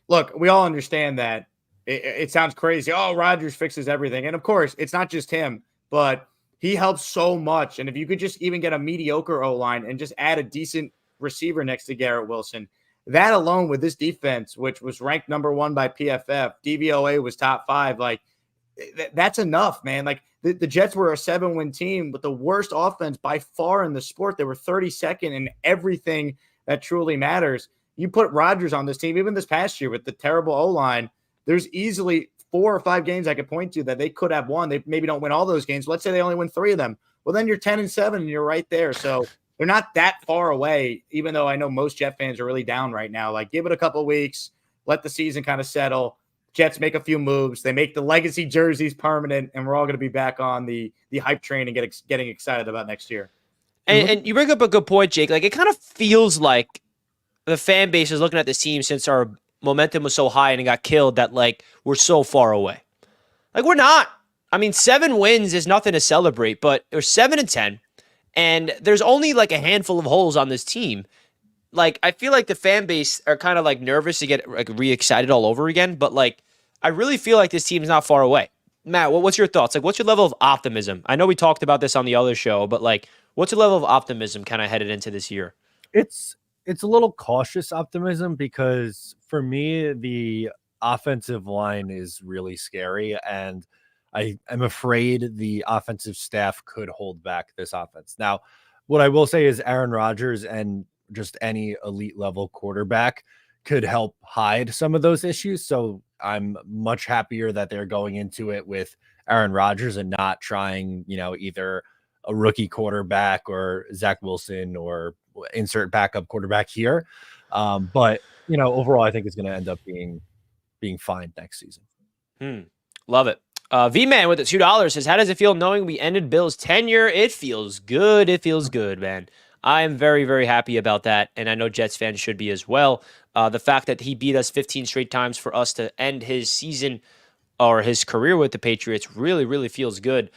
S4: look, we all understand that it sounds crazy. Oh, Rodgers fixes everything. And of course, it's not just him, but he helps so much. And if you could just even get a mediocre O-line and just add a decent receiver next to Garrett Wilson, that alone with this defense, which was ranked number 1 by PFF, DVOA was top 5, like that's enough, man. Like the Jets were a 7-win team with the worst offense by far in the sport. They were 32nd in everything that truly matters. You put Rodgers on this team, even this past year with the terrible O-line, there's easily 4 or 5 games I could point to that they could have won. They maybe don't win all those games. Let's say they only win 3 of them. Well, then you're 10-7 and you're right there. So they're not that far away, even though I know most Jet fans are really down right now. Like give it a couple of weeks, let the season kind of settle. Jets make a few moves. They make the legacy jerseys permanent, and we're all going to be back on the hype train and getting excited about next year.
S1: And you bring up a good point, Jake. Like it kind of feels like the fan base is looking at this team since our momentum was so high and it got killed that like we're so far away. Like we're not. I mean, 7 wins is nothing to celebrate, but we're 7-10, and there's only like a handful of holes on this team. Like I feel like the fan base are kind of like nervous to get like re-excited all over again, but like I really feel like this team's not far away. Matt, what's your thoughts? Like, what's your level of optimism? I know we talked about this on the other show, but like, what's your level of optimism kind of headed into this year?
S3: It's a little cautious optimism because for me, the offensive line is really scary, and I am afraid the offensive staff could hold back this offense. Now, what I will say is Aaron Rodgers and just any elite level quarterback could help hide some of those issues. So I'm much happier that they're going into it with Aaron Rodgers and not trying, either a rookie quarterback or Zach Wilson or insert backup quarterback here. But overall, I think it's going to end up being fine next season.
S1: Love it. V-Man with the $2 says, how does it feel knowing we ended Bill's tenure? It feels good. It feels good, man. I am very, very happy about that, and I know Jets fans should be as well. The fact that he beat us 15 straight times for us to end his season or his career with the Patriots really, really feels good.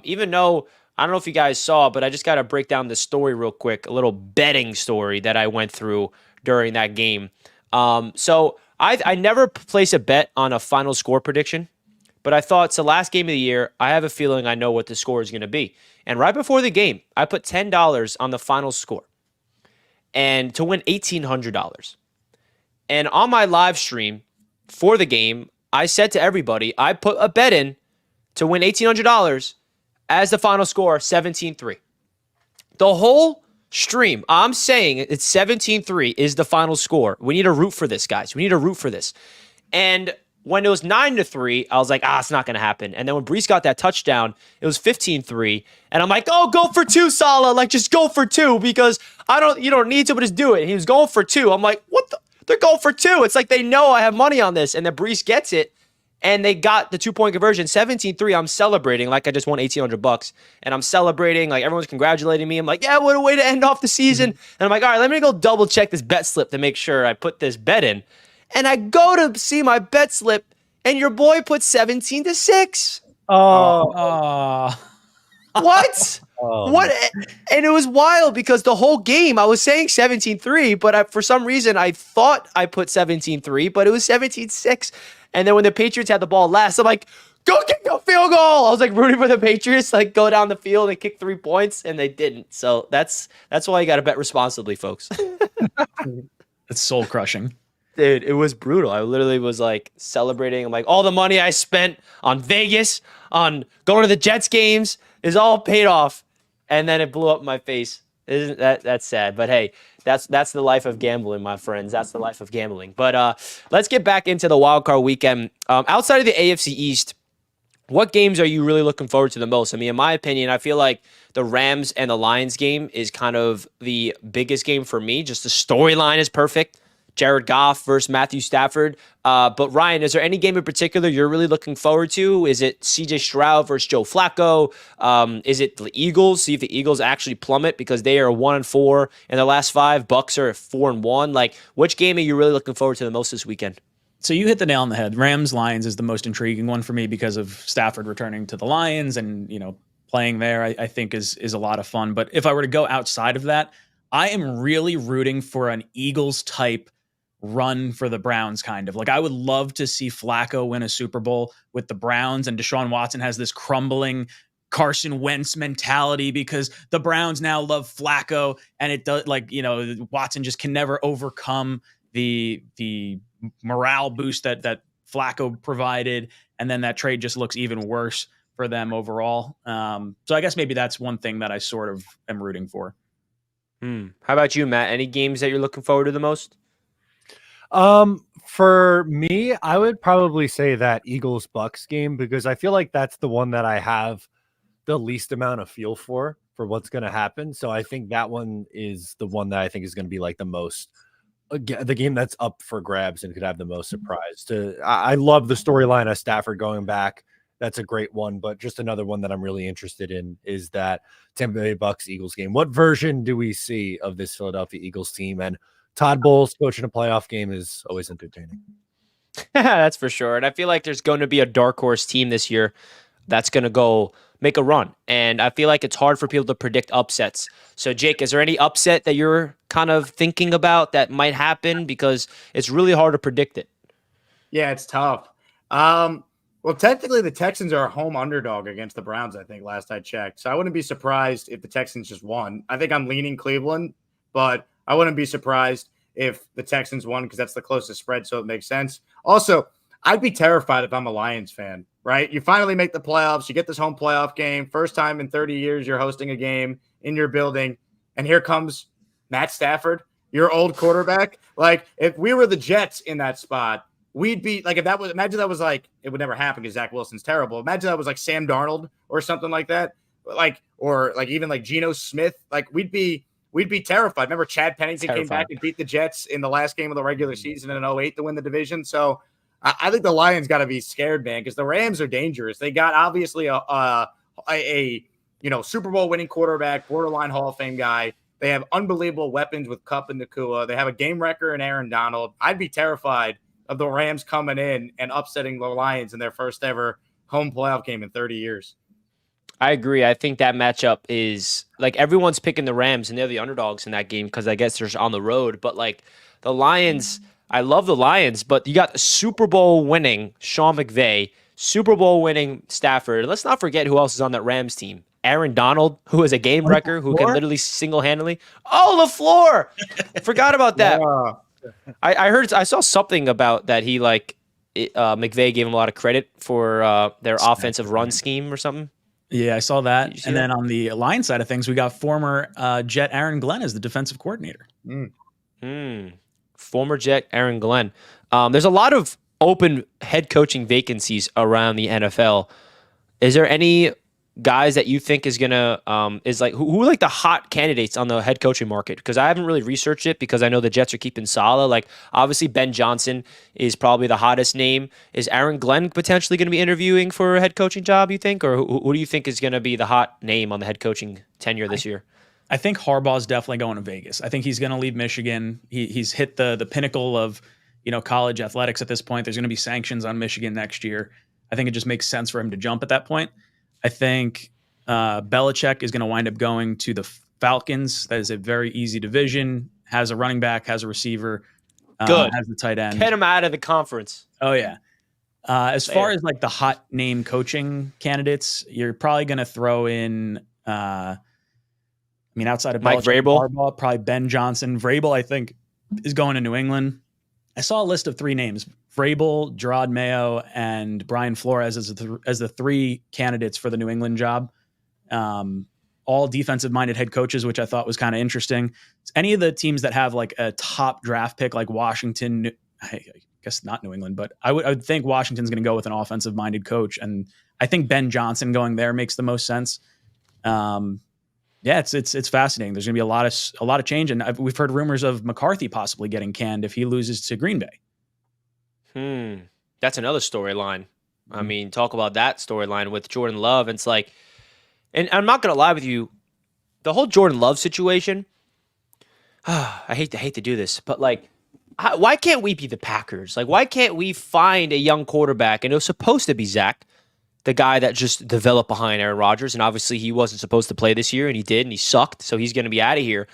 S1: Even though, I don't know if you guys saw, but I just got to break down the story real quick, a little betting story that I went through during that game. So I never place a bet on a final score prediction, but I thought it's the last game of the year. I have a feeling I know what the score is going to be. And right before the game, I put $10 on the final score and to win $1,800. And on my live stream for the game, I said to everybody, I put a bet in to win $1,800 as the final score, 17-3. The whole stream, I'm saying it's 17-3 is the final score. We need to root for this, guys. We need to root for this. And when it was 9-3, I was like, it's not going to happen. And then when Brees got that touchdown, it was 15-3. And I'm like, go for 2, Salah. Like, just go for 2 because you don't need to, but just do it. And he was going for 2. I'm like, what the? They're going for 2. It's like they know I have money on this. And then Brees gets it. And they got the 2-point conversion, 17-3. I'm celebrating like I just won $1,800. And I'm celebrating. Like, everyone's congratulating me. I'm like, yeah, what a way to end off the season. And I'm like, all right, let me go double check this bet slip to make sure I put this bet in. And I go to see my bet slip, and your boy put 17-6.
S2: Oh.
S1: What? What? And it was wild because the whole game I was saying 17-3, but for some reason I thought I put 17-3, but it was 17-6. And then when the Patriots had the ball last, I'm like, go kick a field goal. I was like rooting for the Patriots, like go down the field and kick 3 points, and they didn't. So that's why you got to bet responsibly, folks.
S2: It's soul crushing.
S1: Dude, it was brutal. I literally was like celebrating. I'm like, all the money I spent on Vegas, on going to the Jets games is all paid off. And then it blew up in my face. Isn't that's sad? But hey, that's the life of gambling, my friends. That's the life of gambling. But let's get back into the wild card weekend. Outside of the AFC East, what games are you really looking forward to the most? I mean, in my opinion, I feel like the Rams and the Lions game is kind of the biggest game for me. Just the storyline is perfect. Jared Goff versus Matthew Stafford. But Ryan, is there any game in particular you're really looking forward to? Is it CJ Stroud versus Joe Flacco? Is it the Eagles? See if the Eagles actually plummet because they are 1-4 in the last 5. Bucks are 4-1. Like, which game are you really looking forward to the most this weekend?
S2: So you hit the nail on the head. Rams-Lions is the most intriguing one for me because of Stafford returning to the Lions and, playing there, I think is a lot of fun. But if I were to go outside of that, I am really rooting for an Eagles-type run for the Browns, kind of. Like, I would love to see Flacco win a Super Bowl with the Browns, and Deshaun Watson has this crumbling Carson Wentz mentality because the Browns now love Flacco, and it does, Watson just can never overcome the morale boost that Flacco provided, and then that trade just looks even worse for them overall. So I guess maybe that's one thing that I sort of am rooting for.
S1: How about you, Matt? Any games that you're looking forward to the most?
S3: For me, I would probably say that Eagles-Bucks game because I feel like that's the one that I have the least amount of feel for what's going to happen. So I think that one is the one that I think is going to be like the most, the game that's up for grabs and could have the most surprise. I love the storyline of Stafford going back. That's a great one, but just another one that I'm really interested in is that Tampa Bay Bucks Eagles game. What version do we see of this Philadelphia Eagles team? And Todd Bowles coaching a playoff game is always entertaining.
S1: That's for sure. And I feel like there's going to be a dark horse team this year that's going to go make a run. And I feel like it's hard for people to predict upsets. So, Jake, is there any upset that you're kind of thinking about that might happen? Because it's really hard to predict it.
S4: Yeah, it's tough. Well, technically, the Texans are a home underdog against the Browns, I think, last I checked. So I wouldn't be surprised if the Texans just won. I think I'm leaning Cleveland, but I wouldn't be surprised if the Texans won because that's the closest spread, so it makes sense. Also, I'd be terrified if I'm a Lions fan, right? You finally make the playoffs. You get this home playoff game. First time in 30 years you're hosting a game in your building, and here comes Matt Stafford, your old quarterback. Like, if we were the Jets in that spot, we'd be like, if that was, imagine that was like, it would never happen because Zach Wilson's terrible. Imagine that was like Sam Darnold or something like that. Or even like Geno Smith. Like, we'd be terrified. Remember Chad Pennington came back and beat the Jets in the last game of the regular season in 2008 to win the division. So I think the Lions got to be scared, man, because the Rams are dangerous. They got obviously a Super Bowl winning quarterback, borderline Hall of Fame guy. They have unbelievable weapons with Kupp and Nakua. They have a game wrecker in Aaron Donald. I'd be terrified of the Rams coming in and upsetting the Lions in their first ever home playoff game in 30 years.
S1: I agree. I think that matchup is like everyone's picking the Rams and they're the underdogs in that game because I guess they're on the road. But like the Lions, I love the Lions, but you got Super Bowl winning Sean McVay, Super Bowl winning Stafford. Let's not forget who else is on that Rams team. Aaron Donald, who is a game wrecker, who can literally single-handedly. Oh, LaFleur! Forgot about that. I saw something about that. He McVay gave him a lot of credit for their offensive run scheme or something.
S2: Yeah, I saw that. And then on the Lions side of things, we got former Jet Aaron Glenn as the defensive coordinator.
S1: Former Jet Aaron Glenn. There's a lot of open head coaching vacancies around the NFL. Is there any guys that you think is gonna who are like the hot candidates on the head coaching market? Because I haven't really researched it because I know the Jets are keeping Saleh. Like obviously Ben Johnson is probably the hottest name. Is Aaron Glenn potentially going to be interviewing for a head coaching job, you think, or who do you think is going to be the hot name on the head coaching tenure this year?
S2: I think Harbaugh's definitely going to Vegas. I think he's going to leave Michigan. He's hit the pinnacle of college athletics at this point. There's going to be sanctions on Michigan next year. I think it just makes sense for him to jump at that point. I think Belichick is going to wind up going to the Falcons. That is a very easy division. Has a running back, has a receiver,
S1: Good.
S2: Has the tight end.
S1: Get him out of the conference.
S2: Oh yeah. As far as like the hot name coaching candidates, you're probably going to throw in. Outside of
S1: Mike
S2: Belichick,
S1: Vrabel,
S2: Harbaugh, probably Ben Johnson. Vrabel, I think, is going to New England. I saw a list of 3 names: Vrabel, Gerard Mayo, and Brian Flores as the 3 candidates for the New England job. All defensive-minded head coaches, which I thought was kind of interesting. Any of the teams that have like a top draft pick, like Washington, I guess not New England, but I would think Washington's going to go with an offensive-minded coach, and I think Ben Johnson going there makes the most sense. It's fascinating. There's going to be a lot of change, and we've heard rumors of McCarthy possibly getting canned if he loses to Green Bay.
S1: That's another storyline. I mean, talk about that storyline with Jordan Love. It's like, and I'm not going to lie with you, the whole Jordan Love situation. I hate to do this, but like, why can't we be the Packers? Like, why can't we find a young quarterback? And it was supposed to be Zach, the guy that just developed behind Aaron Rodgers. And obviously he wasn't supposed to play this year, and he did, and he sucked. So he's going to be out of here.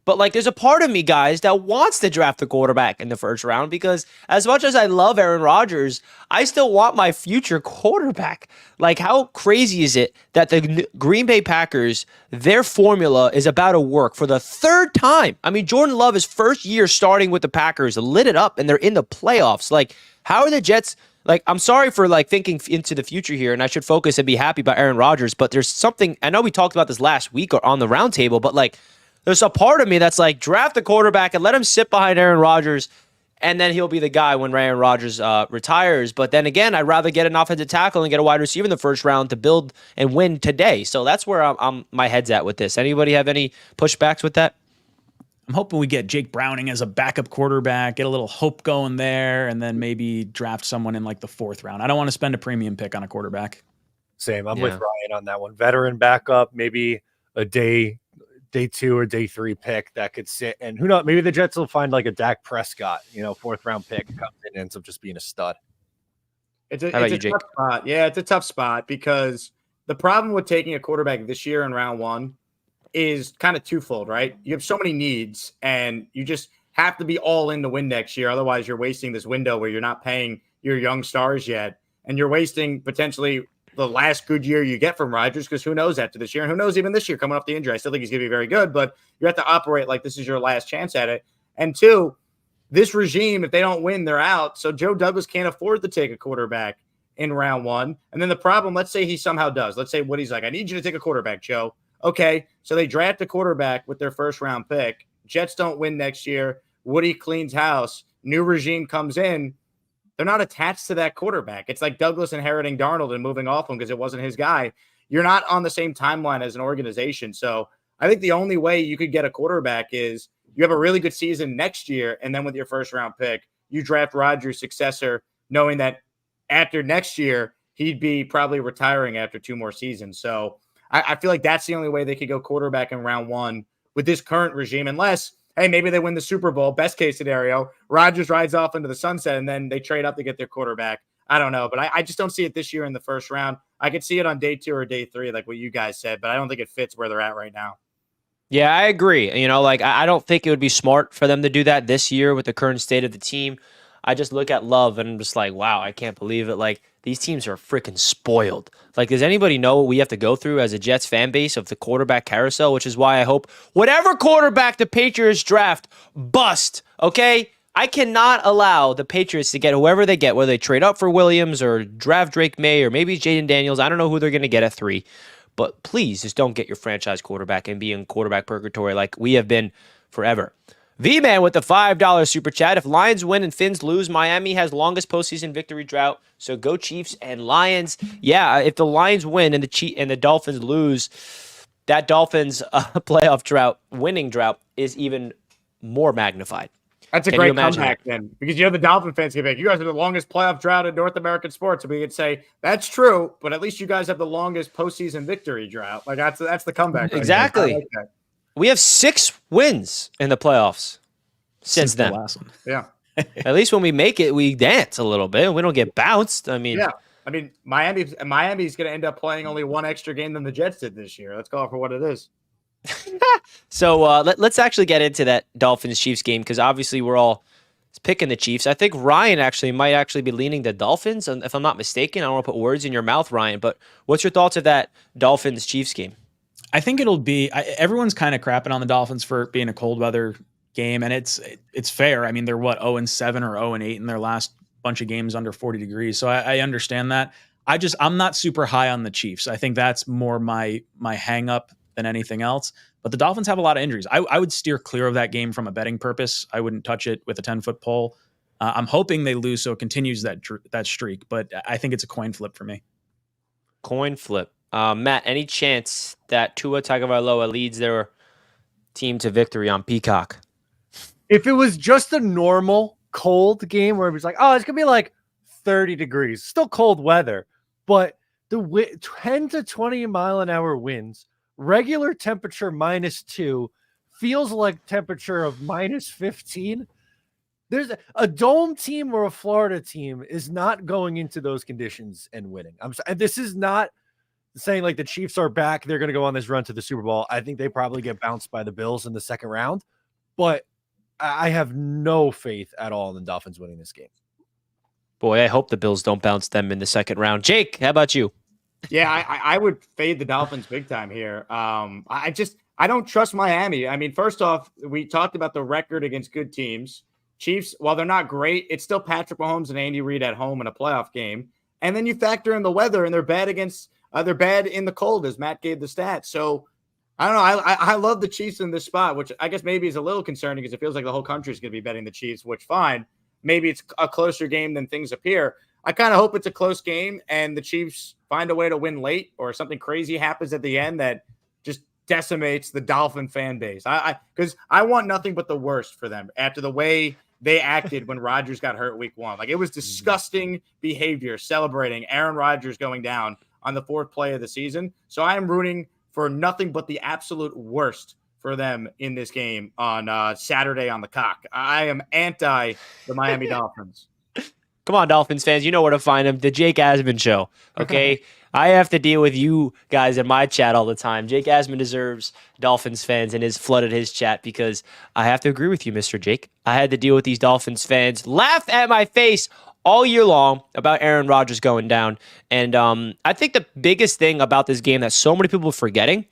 S1: But like, there's a part of me, guys, that wants to draft the quarterback in the first round, because as much as I love Aaron Rodgers, I still want my future quarterback. Like, how crazy is it that the Green Bay Packers, their formula is about to work for the 3rd time? I mean, Jordan Love, his first year starting with the Packers, lit it up, and they're in the playoffs. Like, how are the Jets? Like, I'm sorry for like thinking into the future here, and I should focus and be happy about Aaron Rodgers, but there's something, I know we talked about this last week or on the roundtable, but like, there's a part of me that's like, draft the quarterback and let him sit behind Aaron Rodgers, and then he'll be the guy when Aaron Rodgers retires. But then again, I'd rather get an offensive tackle and get a wide receiver in the first round to build and win today. So that's where my head's at with this. Anybody have any pushbacks with that?
S2: I'm hoping we get Jake Browning as a backup quarterback, get a little hope going there, and then maybe draft someone in like the 4th round. I don't want to spend a premium pick on a quarterback.
S3: Same. I'm with Ryan on that one. Veteran backup, maybe a day 2 or day 3 pick that could sit, and who knows, maybe the Jets will find like a Dak Prescott, 4th round pick, comes in and ends up just being a stud.
S4: It's a tough spot. Yeah, it's a tough spot, because the problem with taking a quarterback this year in round 1 is kind of twofold, right? You have so many needs, and you just have to be all in to win next year. Otherwise, you're wasting this window where you're not paying your young stars yet, and you're wasting potentially the last good year you get from Rodgers, because who knows after this year, and who knows even this year coming off the injury. I still think he's going to be very good, but you have to operate like this is your last chance at it. And 2, this regime, if they don't win, they're out. So Joe Douglas can't afford to take a quarterback in round 1. And then the problem, let's say he somehow does. Let's say Woody's like, I need you to take a quarterback, Joe. Okay, so they draft a quarterback with their 1st round pick. Jets don't win next year. Woody cleans house. New regime comes in. They're not attached to that quarterback. It's like Douglas inheriting Darnold and moving off him because it wasn't his guy. You're not on the same timeline as an organization. So I think the only way you could get a quarterback is you have a really good season next year, and then with your 1st round pick, you draft Rodgers' successor, knowing that after next year, he'd be probably retiring after 2 more seasons. So I feel like that's the only way they could go quarterback in round 1 with this current regime, unless, hey, maybe they win the Super Bowl, best case scenario, Rodgers rides off into the sunset, and then they trade up to get their quarterback. I don't know, but I just don't see it this year in the 1st round. I could see it on day 2 or day 3, like what you guys said, but I don't think it fits where they're at right now.
S1: Yeah, I agree. I don't think it would be smart for them to do that this year with the current state of the team. I just look at Love and I'm just like, wow, I can't believe it. Like, these teams are freaking spoiled. Like, does anybody know what we have to go through as a Jets fan base of the quarterback carousel? Which is why I hope whatever quarterback the Patriots draft, bust, okay? I cannot allow the Patriots to get whoever they get, whether they trade up for Williams or draft Drake May or maybe Jaden Daniels. I don't know who they're going to get at 3. But please just don't get your franchise quarterback and be in quarterback purgatory like we have been forever. V-Man with the $5 super chat. If Lions win and Fins lose, Miami has longest postseason victory drought. So go Chiefs and Lions. Yeah, if the Lions win and the Dolphins lose, that Dolphins playoff drought, winning drought, is even more magnified.
S4: That's a great comeback then, because the Dolphin fans can be like, you guys are the longest playoff drought in North American sports. And we could say, that's true, but at least you guys have the longest postseason victory drought. Like, that's the comeback.
S1: Exactly.
S4: Right there.
S1: We have 6 wins in the playoffs since then.
S2: The last one.
S4: Yeah.
S1: At least when we make it, we dance a little bit and we don't get bounced. I mean,
S4: Yeah. I mean, Miami's going to end up playing only one extra game than the Jets did this year. Let's call it for what it is.
S1: So let's actually get into that Dolphins-Chiefs game because obviously we're all picking the Chiefs. I think Ryan might actually be leaning the Dolphins, if I'm not mistaken. I don't want to put words in your mouth, Ryan, but what's your thoughts of that Dolphins-Chiefs game?
S2: I think it'll be everyone's kind of crapping on the Dolphins for being a cold weather game, and it's fair. I mean, they're 0-7 or 0-8 in their last bunch of games under 40 degrees. So I understand that. I'm not super high on the Chiefs. I think that's more my hang up than anything else. But the Dolphins have a lot of injuries. I would steer clear of that game from a betting purpose. I wouldn't touch it with a 10-foot pole. I'm hoping they lose so it continues that streak, but I think it's a coin flip for me.
S1: Coin flip. Matt, any chance that Tua Tagovailoa leads their team to victory on Peacock?
S3: If it was just a normal cold game where it was like, oh, it's going to be like 30 degrees, still cold weather, but the 10 to 20 mile an hour winds, regular temperature -2, feels like temperature of -15. There's a dome team or a Florida team is not going into those conditions and winning. And this is not saying like the Chiefs are back. They're going to go on this run to the Super Bowl. I think they probably get bounced by the Bills in the second round, but I have no faith at all in the Dolphins winning this game.
S1: Boy, I hope the Bills don't bounce them in the second round. Jake, how about you?
S4: Yeah, I would fade the Dolphins big time here. I don't trust Miami. I mean, first off, we talked about the record against good teams. Chiefs, while they're not great, it's still Patrick Mahomes and Andy Reid at home in a playoff game. And then you factor in the weather, and they're bad in the cold, as Matt gave the stats. So I don't know. I love the Chiefs in this spot, which I guess maybe is a little concerning because it feels like the whole country is going to be betting the Chiefs, which fine. Maybe it's a closer game than things appear. I kind of hope it's a close game and the Chiefs find a way to win late or something crazy happens at the end that just decimates the Dolphin fan base. Because I want nothing but the worst for them after the way they acted when Rodgers got hurt week 1. Like, it was disgusting behavior celebrating Aaron Rodgers going down on the 4th play of the season. So I am rooting for nothing but the absolute worst for them in this game on Saturday on the cock. I am anti the Miami Dolphins.
S1: Come on, Dolphins fans. You know where to find them. The Jake Asman Show. Okay? I have to deal with you guys in my chat all the time. Jake Asman deserves Dolphins fans and has flooded his chat because I have to agree with you, Mr. Jake. I had to deal with these Dolphins fans laugh at my face all year long about Aaron Rodgers going down. And I think the biggest thing about this game that so many people are forgetting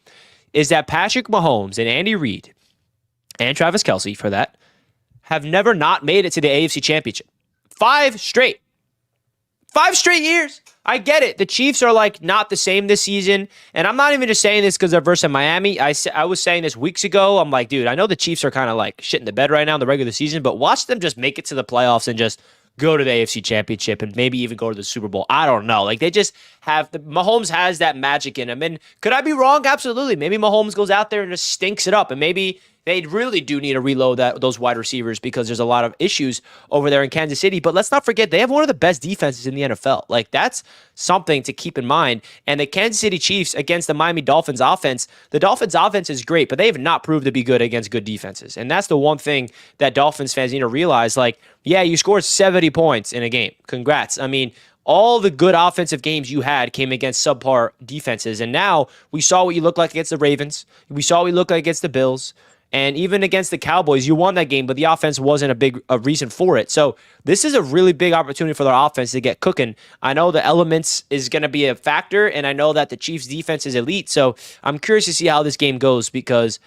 S1: is that Patrick Mahomes and Andy Reid and Travis Kelce, for that, have never not made it to the AFC Championship. 5 straight years. I get it. The Chiefs are like not the same this season. And I'm not even just saying this because they're versus Miami. I was saying this weeks ago. I'm like, dude, I know the Chiefs are kind of like shit in the bed right now in the regular season, but watch them just make it to the playoffs and just go to the AFC Championship and maybe even go to the Super Bowl. I don't know. Like, they just have Mahomes has that magic in him. And could I be wrong? Absolutely. Maybe Mahomes goes out there and just stinks it up. And maybe they really do need to reload those wide receivers because there's a lot of issues over there in Kansas City. But let's not forget, they have one of the best defenses in the NFL. Like, that's something to keep in mind. And the Kansas City Chiefs against the Miami Dolphins offense, the Dolphins offense is great, but they have not proved to be good against good defenses. And that's the one thing that Dolphins fans need to realize. Like, yeah, you scored 70 points in a game. Congrats. I mean, all the good offensive games you had came against subpar defenses. And now we saw what you looked like against the Ravens. We saw what you looked like against the Bills. And even against the Cowboys, you won that game, but the offense wasn't a reason for it. So this is a really big opportunity for their offense to get cooking. I know the elements is going to be a factor, and I know that the Chiefs' defense is elite. So I'm curious to see how this game goes because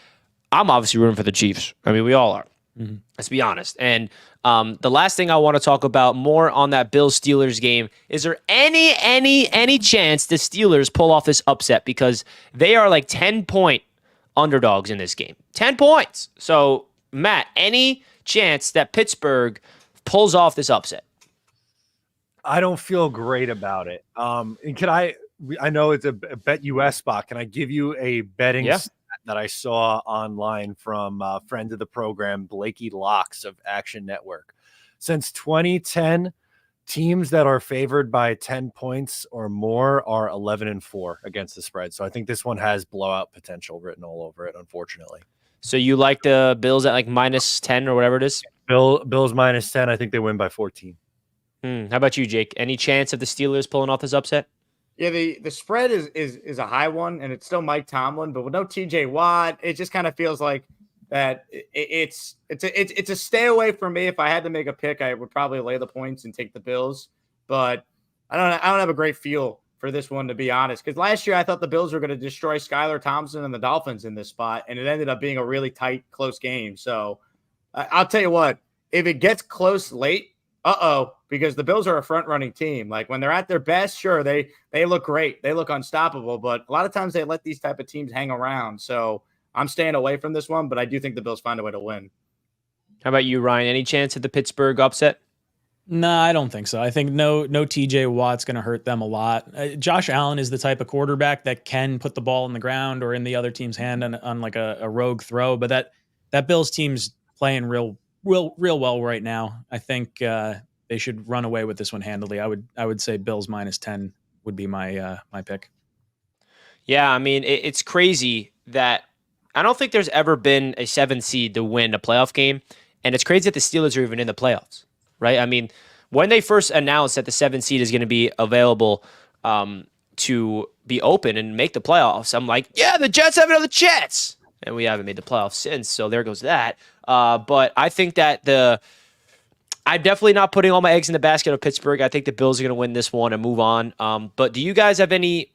S1: I'm obviously rooting for the Chiefs. I mean, we all are. Mm-hmm. Let's be honest. And the last thing I want to talk about more on that Bills-Steelers game, is there any chance the Steelers pull off this upset? Because they are like 10-point underdogs in this game. 10 points. So, Matt, any chance that Pittsburgh pulls off this upset?
S3: I don't feel great about it. And can I know it's a Bet US spot. Can I give you a betting stat that I saw online from a friend of the program, Blakey Locks of Action Network? Since 2010, teams that are favored by 10 points or more are 11-4 against the spread. So I think this one has blowout potential written all over it, unfortunately.
S1: So you like the Bills at like -10 or whatever it is?
S3: Bills -10. I think they win by 14.
S1: How about you, Jake? Any chance of the Steelers pulling off this upset?
S4: Yeah, the spread is a high one, and it's still Mike Tomlin, but with no TJ Watt, it just kind of feels like that it's a stay away for me. If I had to make a pick, I would probably lay the points and take the Bills, but I don't have a great feel for this one, to be honest, because last year I thought the Bills were going to destroy Skylar Thompson and the Dolphins in this spot, and it ended up being a really tight, close game. So I'll tell you what, if it gets close late, because the Bills are a front-running team. Like when they're at their best, sure, they look great. They look unstoppable, but a lot of times they let these type of teams hang around. So I'm staying away from this one, but I do think the Bills find a way to win.
S1: How about you, Ryan? Any chance of the Pittsburgh upset?
S2: No, I don't think so. I think no TJ Watt's going to hurt them a lot. Josh Allen is the type of quarterback that can put the ball in the ground or in the other team's hand on like a rogue throw, but that Bills team's playing real well right now. I think they should run away with this one handily. I would say Bills -10 would be my pick.
S1: Yeah, I mean, it's crazy that I don't think there's ever been a 7 seed to win a playoff game, and it's crazy that the Steelers are even in the playoffs, right? I mean, when they first announced that the 7 seed is going to be available to be open and make the playoffs, I'm like, yeah, the Jets have another chance, and we haven't made the playoffs since, so there goes that. But I think that I'm definitely not putting all my eggs in the basket of Pittsburgh. I think the Bills are going to win this one and move on. But do you guys have any?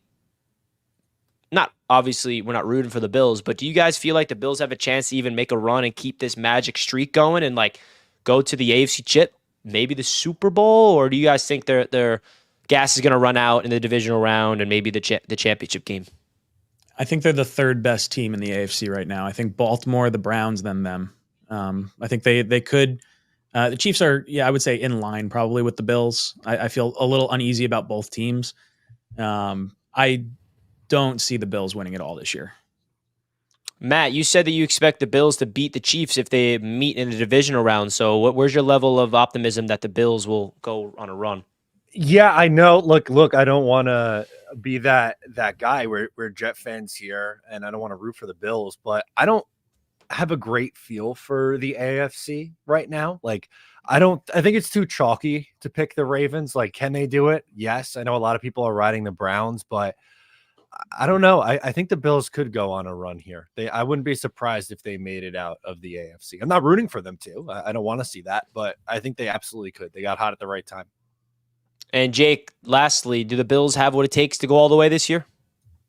S1: Not obviously, we're not rooting for the Bills, but do you guys feel like the Bills have a chance to even make a run and keep this magic streak going and like go to the AFC chip, maybe the Super Bowl, or do you guys think their gas is going to run out in the divisional round and maybe the championship game?
S2: I think they're the third best team in the AFC right now. I think Baltimore, the Browns, then them. I think they could. The Chiefs are, I would say in line probably with the Bills. I feel a little uneasy about both teams. I don't see the Bills winning it all this year.
S1: Matt, you said that you expect the Bills to beat the Chiefs if they meet in the divisional round. So where's your level of optimism that the Bills will go on a run?
S3: Yeah, I know. Look, I don't want to be that guy. We're Jet fans here, and I don't want to root for the Bills, but I don't have a great feel for the AFC right now. Like, I think it's too chalky to pick the Ravens. Like, can they do it? Yes. I know a lot of people are riding the Browns, but I don't know. I think the Bills could go on a run here. I wouldn't be surprised if they made it out of the AFC. I'm not rooting for them to. I don't want to see that, but I think they absolutely could. They got hot at the right time.
S1: And Jake, lastly, do the Bills have what it takes to go all the way this year?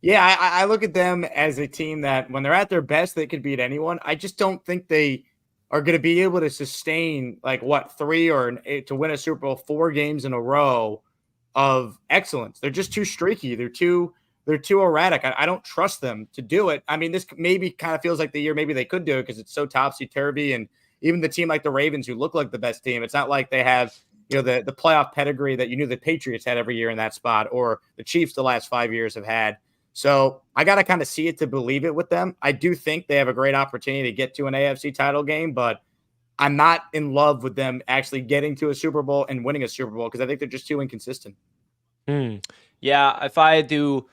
S4: Yeah, I look at them as a team that when they're at their best, they could beat anyone. I just don't think they are going to be able to sustain three or to win a Super Bowl 4 games in a row of excellence. They're just too streaky. They're too erratic. I don't trust them to do it. I mean, this maybe kind of feels like the year maybe they could do it because it's so topsy-turvy. And even the team like the Ravens, who look like the best team, it's not like they have the playoff pedigree that you knew the Patriots had every year in that spot, or the Chiefs the last 5 years have had. So I got to kind of see it to believe it with them. I do think they have a great opportunity to get to an AFC title game, but I'm not in love with them actually getting to a Super Bowl and winning a Super Bowl because I think they're just too inconsistent.
S1: Yeah, if I had to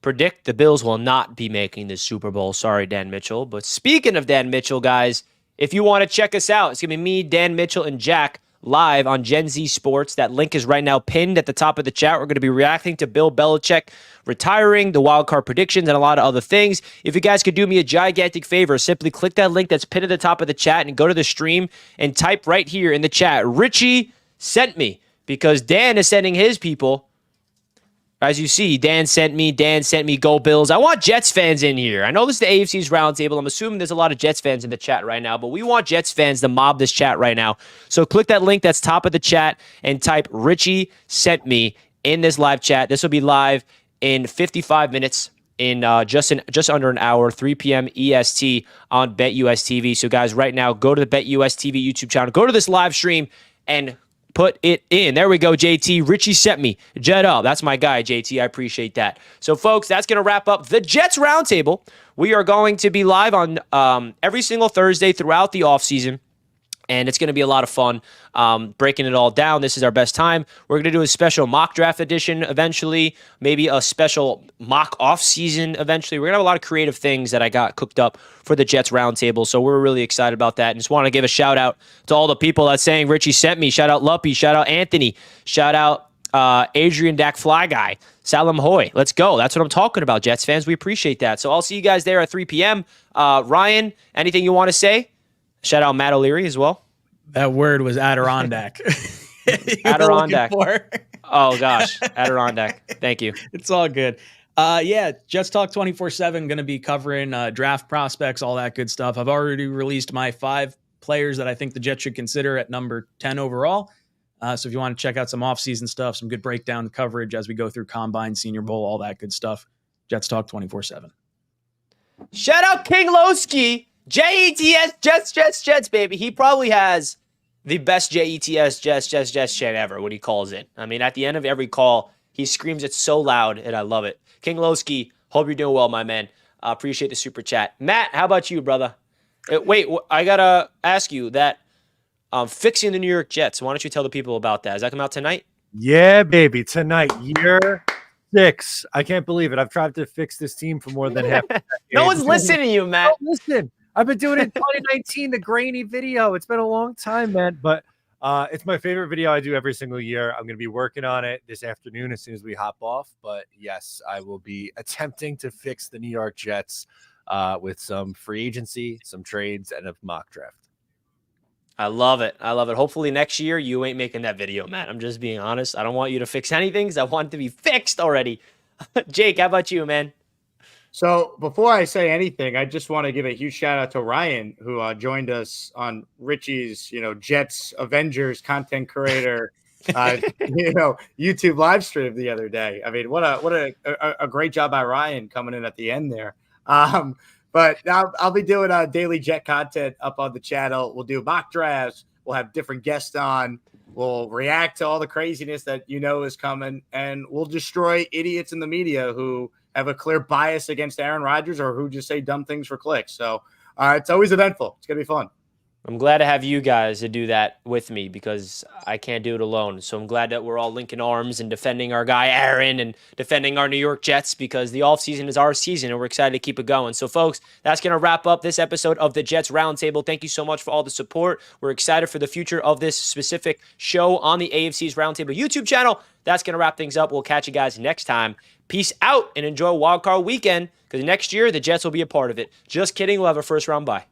S1: predict, the Bills will not be making the Super Bowl. Sorry, Dan Mitchell. But speaking of Dan Mitchell, guys, if you want to check us out, it's going to be me, Dan Mitchell, and Jack live on Gen Z Sports. That link is right now pinned at the top of the chat. We're going to be reacting to Bill Belichick retiring, the wild card predictions, and a lot of other things. If you guys could do me a gigantic favor, simply click that link that's pinned at the top of the chat and go to the stream and type right here in the chat, Richie sent me, because Dan is sending his people. As you see, Dan sent me, go Bills. I want Jets fans in here. I know this is the AFC's Roundtable. I'm assuming there's a lot of Jets fans in the chat right now, but we want Jets fans to mob this chat right now. So click that link that's top of the chat and type Richie sent me in this live chat. This will be live in 55 minutes in just under an hour, 3 p.m. EST on BetUS TV. So guys, right now, go to the BetUS TV YouTube channel. Go to this live stream and put it in. There we go, JT. Richie sent me. Jet up. That's my guy, JT. I appreciate that. So, folks, that's going to wrap up the Jets Roundtable. We are going to be live on every single Thursday throughout the offseason. And it's going to be a lot of fun breaking it all down. This is our best time. We're going to do a special mock draft edition eventually, maybe a special mock off-season eventually. We're going to have a lot of creative things that I got cooked up for the Jets Roundtable, so we're really excited about that. And just want to give a shout-out to all the people that's saying Richie sent me. Shout-out Luppy. Shout-out Anthony. Shout-out Adrian Dak Fly Guy. Salam Hoy. Let's go. That's what I'm talking about, Jets fans. We appreciate that. So I'll see you guys there at 3 p.m. Ryan, anything you want to say? Shout out Matt O'Leary as well.
S2: That word was Adirondack.
S1: Adirondack. Oh, gosh. Adirondack. Thank you.
S2: It's all good. Yeah, Jets Talk 24/7, going to be covering draft prospects, all that good stuff. I've already released my 5 players that I think the Jets should consider at number 10 overall. So if you want to check out some offseason stuff, some good breakdown coverage as we go through Combine, Senior Bowl, all that good stuff, Jets Talk 24/7.
S1: Shout out King Lowski. Jets, Jets, baby. He probably has the best Jets chant ever when he calls in. I mean, at the end of every call, he screams it so loud, and I love it. King Lowski, hope you're doing well, my man. Appreciate the super chat. Matt, how about you, brother? Wait, I got to ask you that fixing the New York Jets. Why don't you tell the people about that? Does that come out tonight?
S3: Yeah, baby. Tonight, year 6. I can't believe it. I've tried to fix this team for more than half a decade.
S1: No one's listening to you, Matt.
S3: No, listen. I've been doing it in 2019, the grainy video. It's been a long time, man. But it's my favorite video I do every single year. I'm going to be working on it this afternoon as soon as we hop off. But yes, I will be attempting to fix the New York Jets with some free agency, some trades, and a mock draft.
S1: I love it. Hopefully next year you ain't making that video, Matt. I'm just being honest. I don't want you to fix anything because I want it to be fixed already. Jake, how about you, man?
S4: So before I say anything, I just want to give a huge shout out to Ryan, who joined us on Richie's, Jets Avengers content creator, YouTube live stream the other day. I mean, what a great job by Ryan coming in at the end there. But now I'll be doing daily Jet content up on the channel. We'll do mock drafts. We'll have different guests on. We'll react to all the craziness that is coming, and we'll destroy idiots in the media who have a clear bias against Aaron Rodgers or who just say dumb things for clicks. So it's always eventful. It's going to be fun.
S1: I'm glad to have you guys to do that with me because I can't do it alone. So I'm glad that we're all linking arms and defending our guy Aaron and defending our New York Jets because the offseason is our season and we're excited to keep it going. So folks, that's going to wrap up this episode of the Jets Roundtable. Thank you so much for all the support. We're excited for the future of this specific show on the AFC's Roundtable YouTube channel. That's going to wrap things up. We'll catch you guys next time. Peace out and enjoy Wildcard Weekend because next year the Jets will be a part of it. Just kidding. We'll have a first round bye.